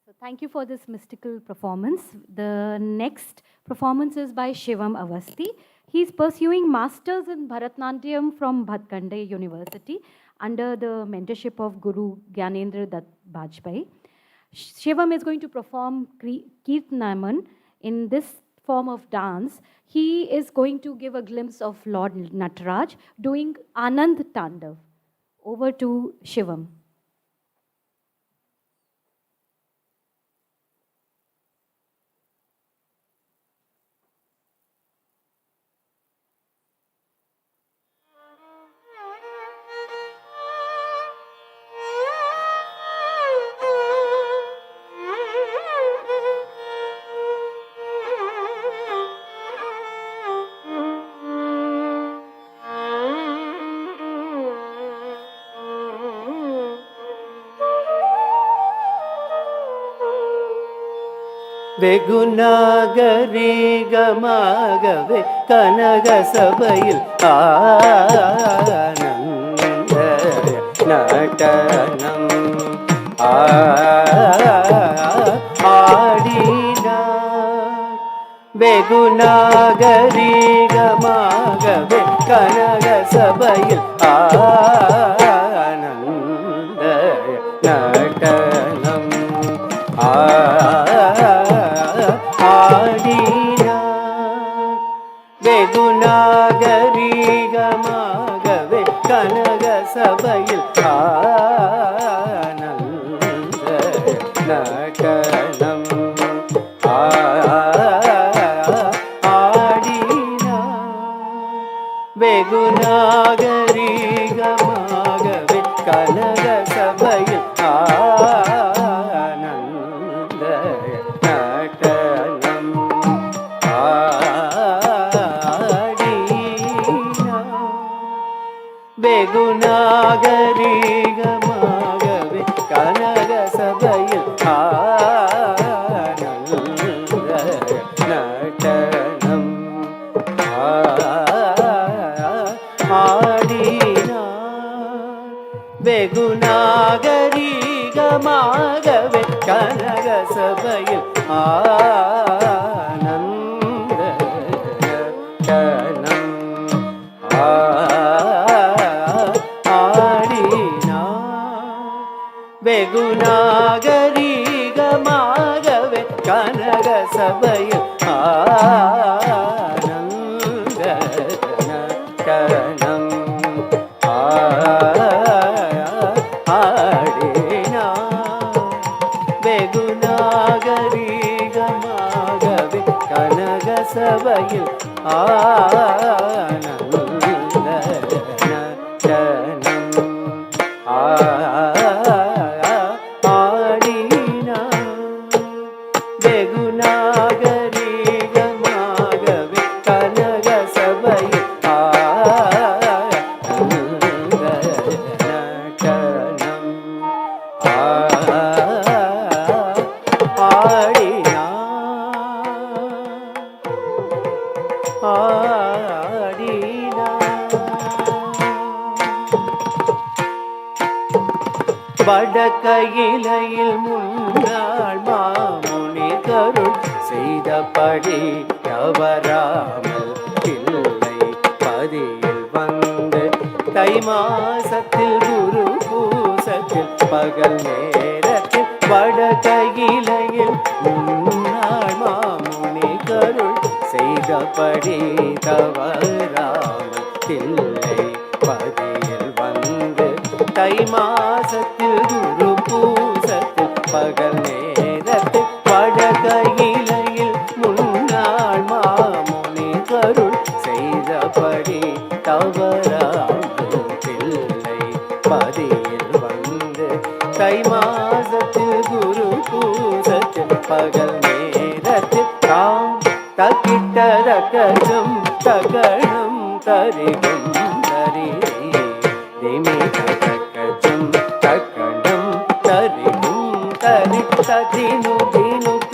So thank you for this mystical performance. The next performance is by Shivam Avasti. He's pursuing Masters in Bharatnatyam from Bhatkande University under the mentorship of Guru Gyanendra Dutt Bajpai. Shivam is going to perform Kirtanaman in this form of dance. He is going to give a glimpse of Lord Nataraj doing Anand Tandav. Over to Shivam. வெகுநாகரி கமாகவே கனக சபையில் ஆனந்த நடனம் ஆடினார் வெகுநாகரி கமாகவே கனக சபையில் ஆனந்த நடனம் ஆடினார் வெகுநாகரிகமாகவே கனக சபையில் ஆனந்த நடனம் ஆடினார் வெகுநாகரிகமாகவே கனக சபையில் ஆனந்த நடனம் வெகுநாகரிகமாகவே கனக சபையில் ஆனந்த நடனம் ஆடினார் வெகுநாகரிகமாகவே கனக சபையில் ஆனந்த நடனம் வெகுநாகரிகமாகவே கனக சபையில் ஆனந்த நடனம் ஆடினார் வெகுநாகரிகமாகவே சபையில் ஆனந்தனம் ஆடினான் வெகு நாகரீகமாகவே கனக சபையில் நடனம் வடக்கையிலையில் முன்னாள் மாமுனி கருள் செய்தபடி தவறாமல் பிள்ளை பதியில் வந்து தை மாசத்தில் குரு பூசத்தில் பகல் நேரத்தில் வடக்கையிலையில் முன்னாள் மாமுனி கருள் செய்தபடி தவறாமல் பிள்ளை பதியில் வந்து தை மாசத்தில் குரு பூசத்தில் பகல் நேரத்தில் வடகையிலையில் முன்னாள் மாமுனி கருள் செய்தபடி தவறாமல் பிள்ளை பதியில் வந்து தை மாசத்தில் குரு பூசத்தில் பகல் நேரத்தில் தாம் தக்கிட்டதக்கஜம் தகணம் தரிகும் தரி திமி தக்கஜம் தக்கணம் தரிகும் தரி ததினு தினுக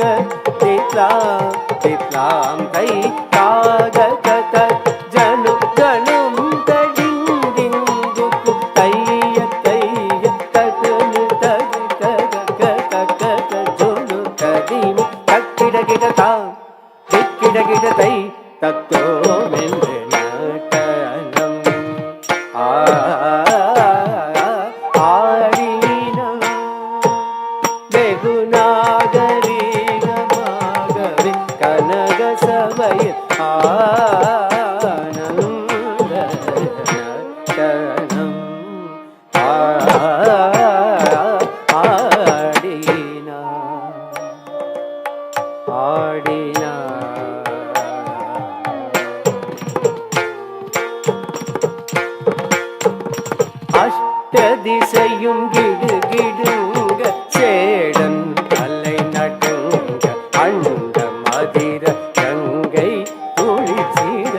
தித்லாம் தித்லாம் தை தாக தத ஜனு ஜனம் தடிந்திங்குக்கு தைய தைய தகனு ததி தக தக ஜொனு ததிமி தக்கிடகிட தாம் திக்கிடகிட தை தத்தோ மென்று நடனம் ஆடினான் வெகு நாகரீகமாகவே கனக சபையில் ஆனந்தனம் அஷ்டதிசையும் கிடு கிடுங்க சேடன் அலை நடுங்க அண்ட மதிர கங்கை துளி சீர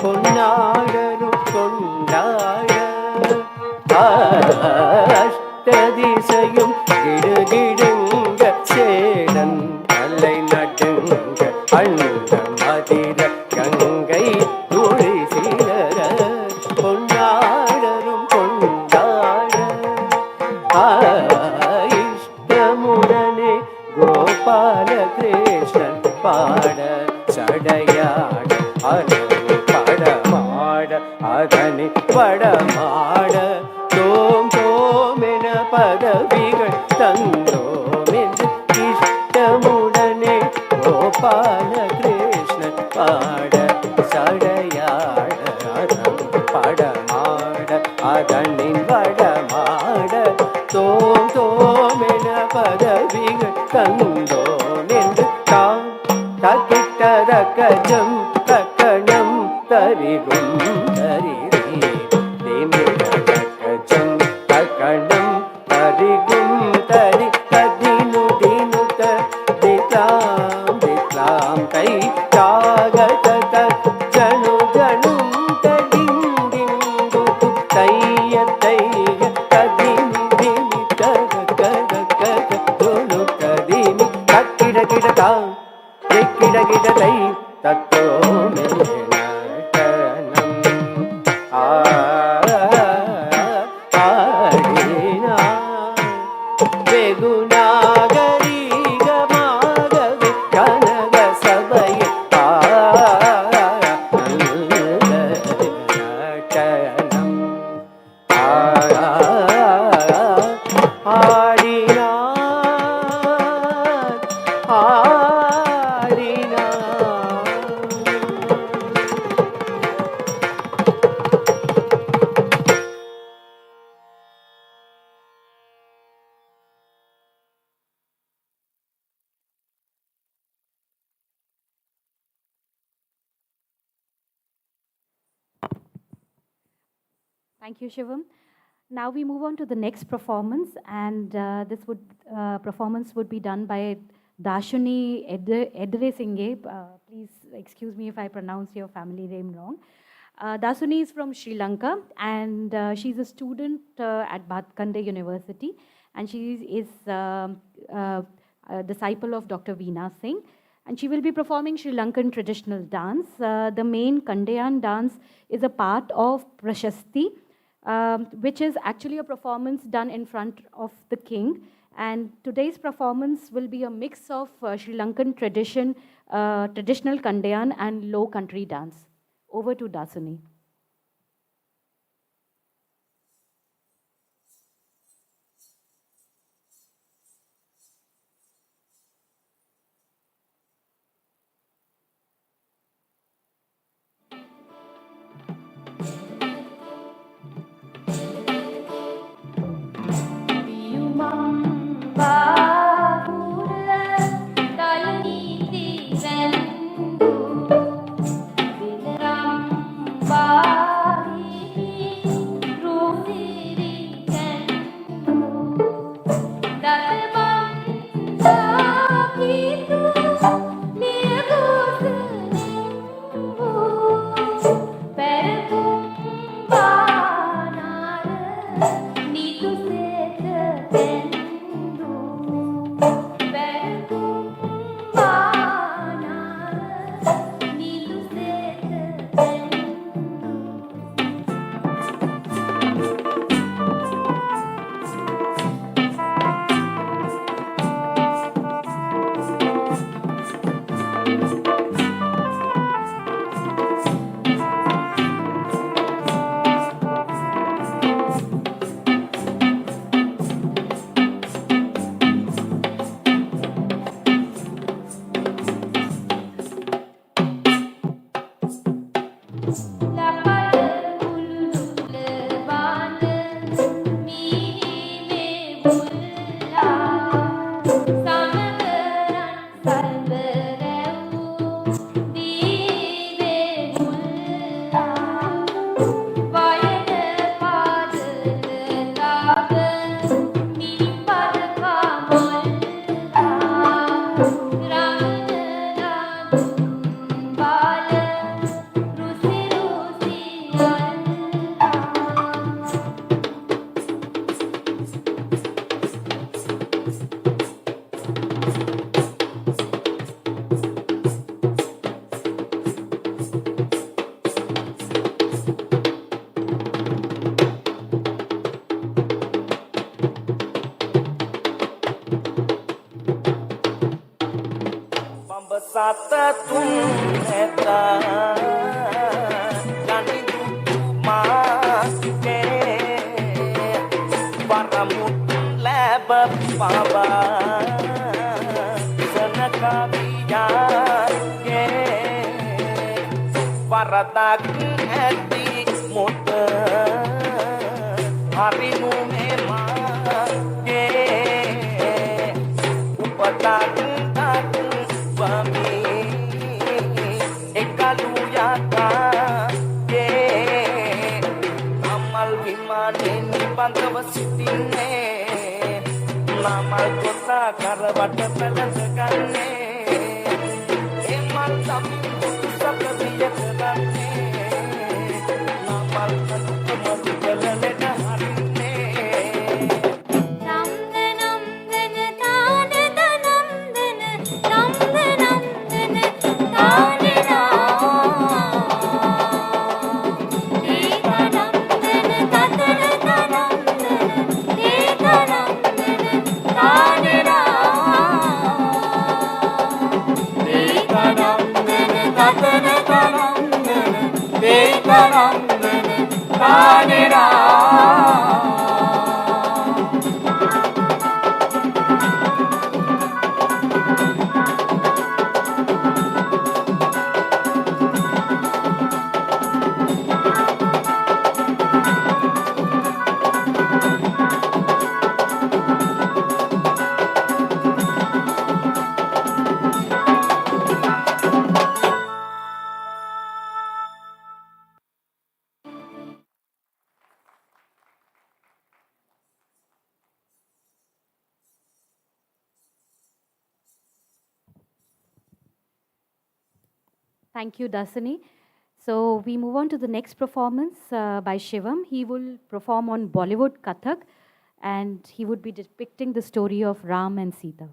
பொன்னாடரும் கொண்டாட அஷ்டதிசையும் கிடு கிடுங்க சேடன் அலை நடுங்க அண்ட மதிர கங்கை துளி சீர பொன்னாடரும் கொண்டாட இஷ்டமுடனே கோபால கிருஷ்ணன் பாட சடையாட அனு படமாட அதனை படமாட தோம் தோமென பதவிகள் தந்தோம் என்று இஷ்டமுடனே கோபால கிருஷ்ணன் பாட சடையாட அதன் படமாட அதனின் வடமாட தோம் தோமென பதவிகள் தந்தோம் என்று தாம் தக்கிட்டதக்கஜம் தக்கணம் தரிகும் தரிரே தக்கஜம் தக்கணம் தரிகும் தரி ததினு தினுத திக்லாம் திக்லாம் தை தாக தத ஜனு ஜனும் தடிந்திங்கு தைய தைய ததிமி திமி தக கக கக துணு ததிமி தக்கிட தாம் திக்கிட தை தத்தோ நடனம் ஆடினான் வெகு நாகரீகமாகவே கனக சபையில் நடனம் ஆடினான் Thank you, Shivam. Now we move on to the next performance, and this performance would be done by Dashuni Edresinghe. Please excuse me if I pronounce your family name wrong. Dasuni is from Sri Lanka, and she's a student at Bhatkande University, and she is a disciple of Dr. Veena Singh, and she will be performing Sri Lankan traditional dance. The main Kandayan dance is a part of Prashasti, which is actually a performance done in front of the king. And today's performance will be a mix of Sri Lankan traditional Kandayan and low country dance. Over to Dasuni. Thank you, Dasani. So we move on to the next performance by Shivam. He will perform on Bollywood Kathak, and he would be depicting the story of Ram and Sita.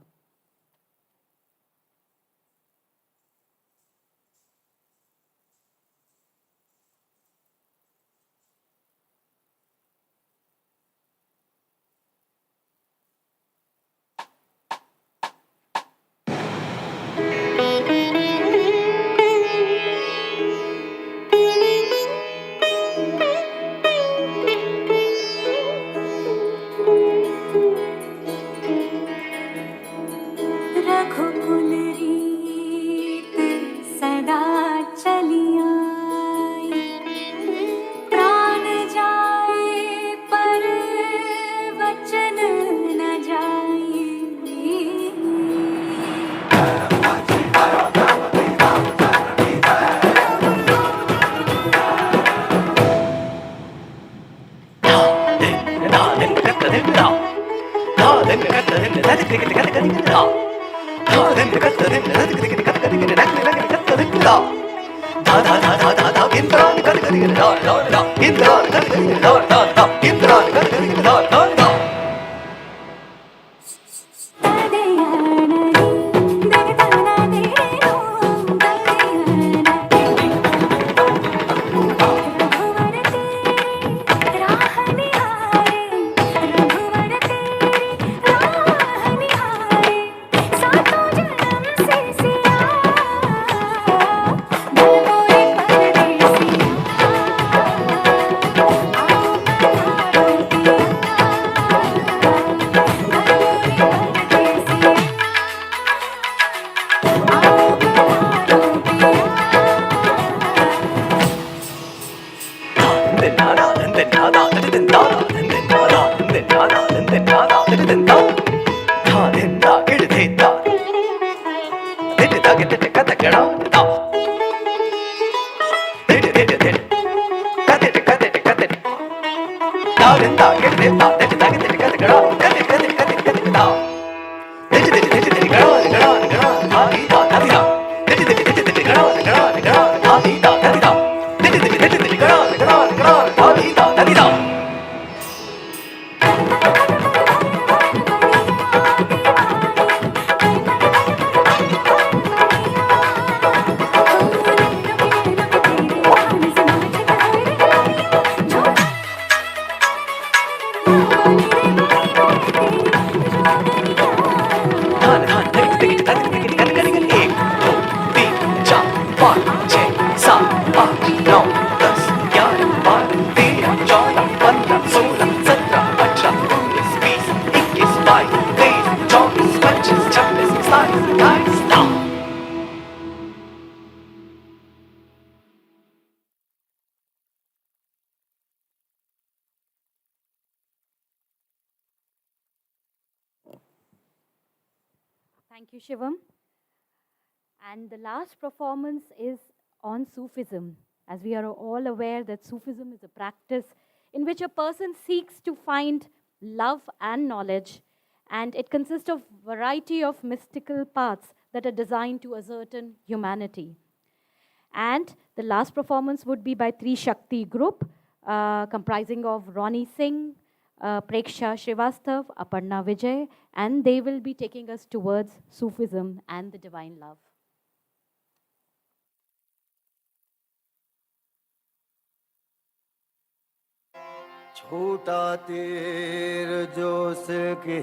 रघुकुल रीत सदा चली आई, प्राण जाए पर वचन न जाए। Thank you, Shivam. And the last performance is on Sufism. As we are all aware that Sufism is a practice in which a person seeks to find love and knowledge, and it consists of variety of mystical paths that are designed to ascertain humanity. And the last performance would be by Tri Shakti group, comprising of Ronnie Singh, Preksha Srivastav, Aparna Vijay, and they will be taking us towards Sufism and the divine love. छोटा तीर जो सके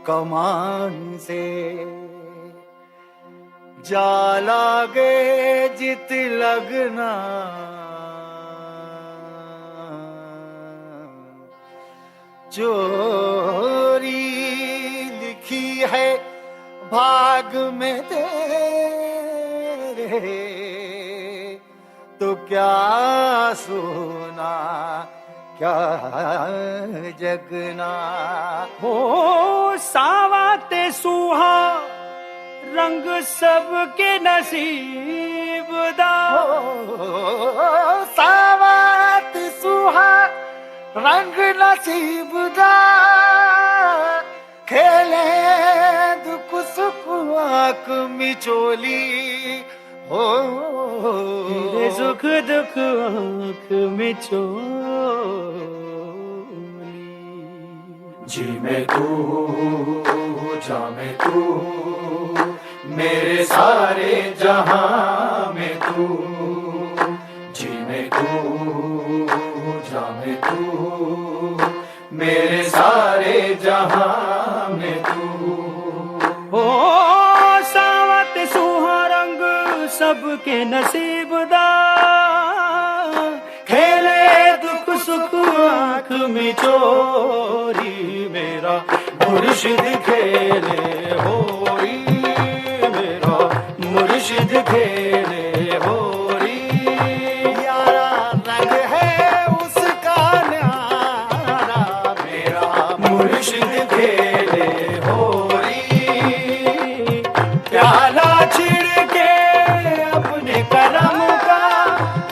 कमान से जा लागे जित लगना चोरी लिखी है भाग में तेरे तो क्या सोना क्या जगना हो सावाते सुहा रंग सबके नसीब दा सावत सुहा रंग नसीब दा खेले दुख सुख आंख मिचोली हो, तेरे सुख दुख आंख में चोली। जी में तू जा में तू, मेरे सारे जहां में तू। जी में तू जा में तू, मेरे सारे जहां में तू। ओ सावत सुहा रंग सबके नसीब दा, खेले दुख सुख आंख में चोरी। मेरा मुर्शिद खेले होरी, मेरा मुर्शिद खेले होरी। यारा रंग है उसका न्यारा, मेरा मुर्शिद खेले होरी। प्याला छिड़के अपने करम का,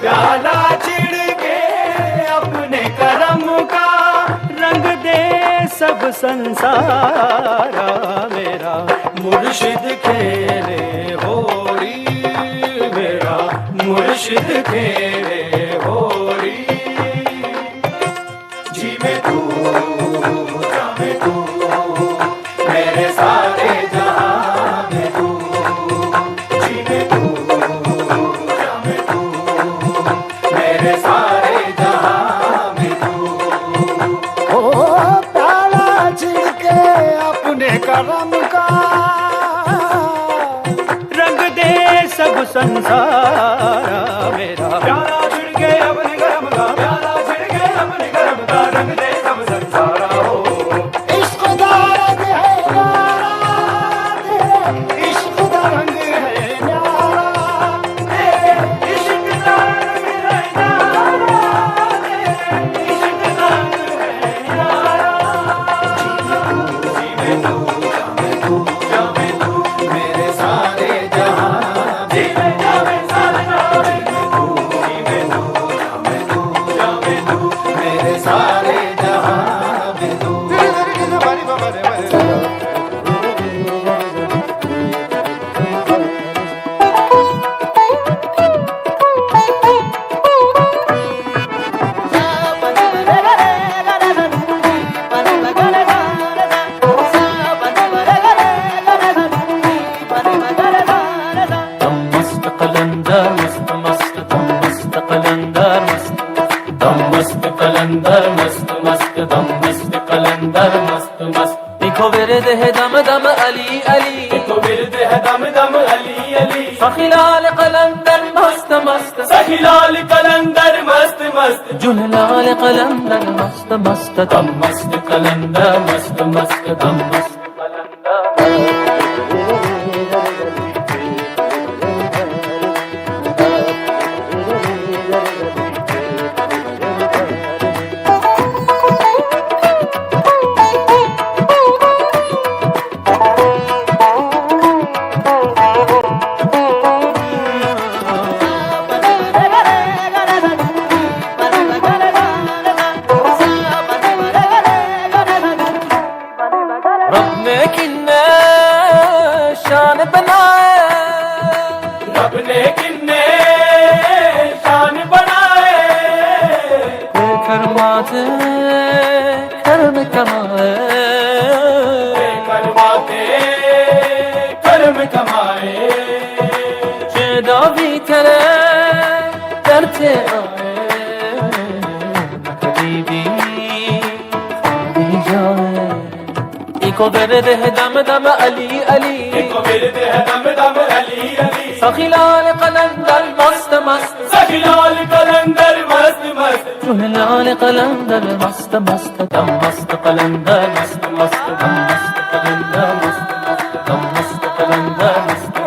प्याला छिड़के अपने करम का, रंग दे सब संसारा। मेरा मुर्शिद खेले होरी, मेरा मुर्शिद खेले होरी। जी में तू जा में तू, मेरे सारे जहां में तू। जी में तू जा में तू, मेरे सारे जहां में तू। ओ प्याला छिड़के अपने करम का, रंग दे सब संसारा। मेरा प्याला छिड़के अपने करम का, प्याला छिड़के अपने करम का, रंग दे सब संसारा। हो इश्क दा रंग है न्यारा, इश्क दा रंग है न्यारा। इश्क दा रंग है न्यारा, इश्क दा रंग है न्यारा। जी में तू जा में तू, जा में तू, मेरे सारे जहां में तू। जी में तू जा में तू, जा में तू, मेरे सारे जहां में तू। दम मस्त कलंदर मस्त मस्त, दम मस्त कलंदर मस्त, दम मस्त कलंदर मस्त मस्त, दम मस्त कलंदर मस्त मस्त। देखो विरद है दम दम अली अली, देखो विरद है दम दम अली अली। सखीलाल कलंदर मस्त मस्त, सखीलाल कलंदर मस्त मस्त, जुललाल कलंदर मस्त मस्त, दम मस्त कलंदर मस्त मस्त, दम मस्त कलंदर। रब ने किन्ने शान बनाए, रब ने किन्ने शान बनाए। करमाते कर्म कमाए, करमाते कर्म कमाए। चेदा भी करे करते आए, कभी भी जाए। इको विरद है दम दम अली अली, इको विरद है दम दम अली अली। सखीलाल कलंदर मस्त मस्त, सखीलाल कलंदर मस्त मस्त, जुहलाल कलंदर मस्त मस्त, दम मस्त कलंदर मस्त मस्त, दम मस्त कलंदर मस्त मस्त, दम मस्त कलंदर मस्त मस्त,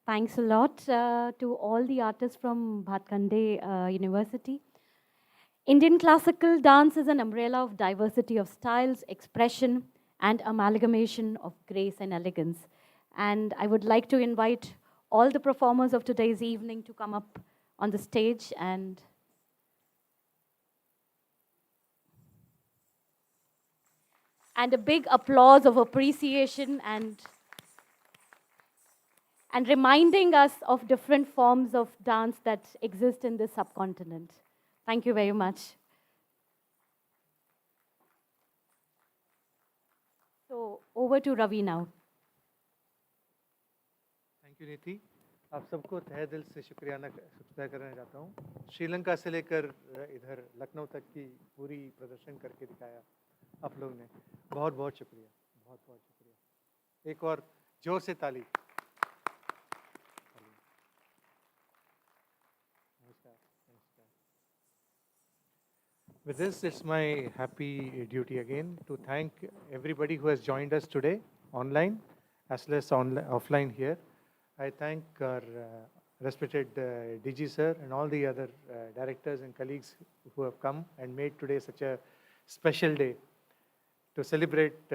Thanks a lot to all the artists from Bhatkande University. Indian classical dance is an umbrella of diversity of styles, expression, and amalgamation of grace and elegance. And I would like to invite all the performers of today's evening to come up on the stage and a big applause of appreciation and reminding us of different forms of dance that exist in this subcontinent. Thank you very much. So over to Ravi now. Thank you नीति, आप सबको तहे दिल से शुक्रिया करना चाहता हूँ। श्रीलंका से लेकर इधर लखनऊ तक की पूरी प्रदर्शन करके दिखाया आप लोग ने, बहुत बहुत शुक्रिया, बहुत बहुत शुक्रिया। एक और जोर से ताली। With this, it's my happy duty again to thank everybody who has joined us today online as well as offline here. I thank our respected DG sir and all the other directors and colleagues who have come and made today such a special day to celebrate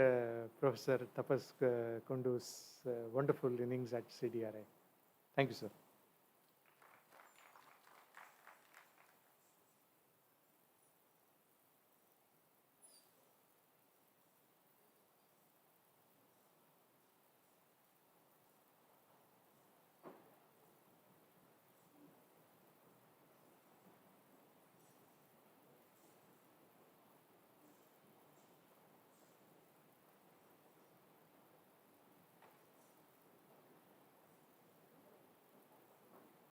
Professor Tapas Kundu's wonderful innings at CDRI. Thank you, sir.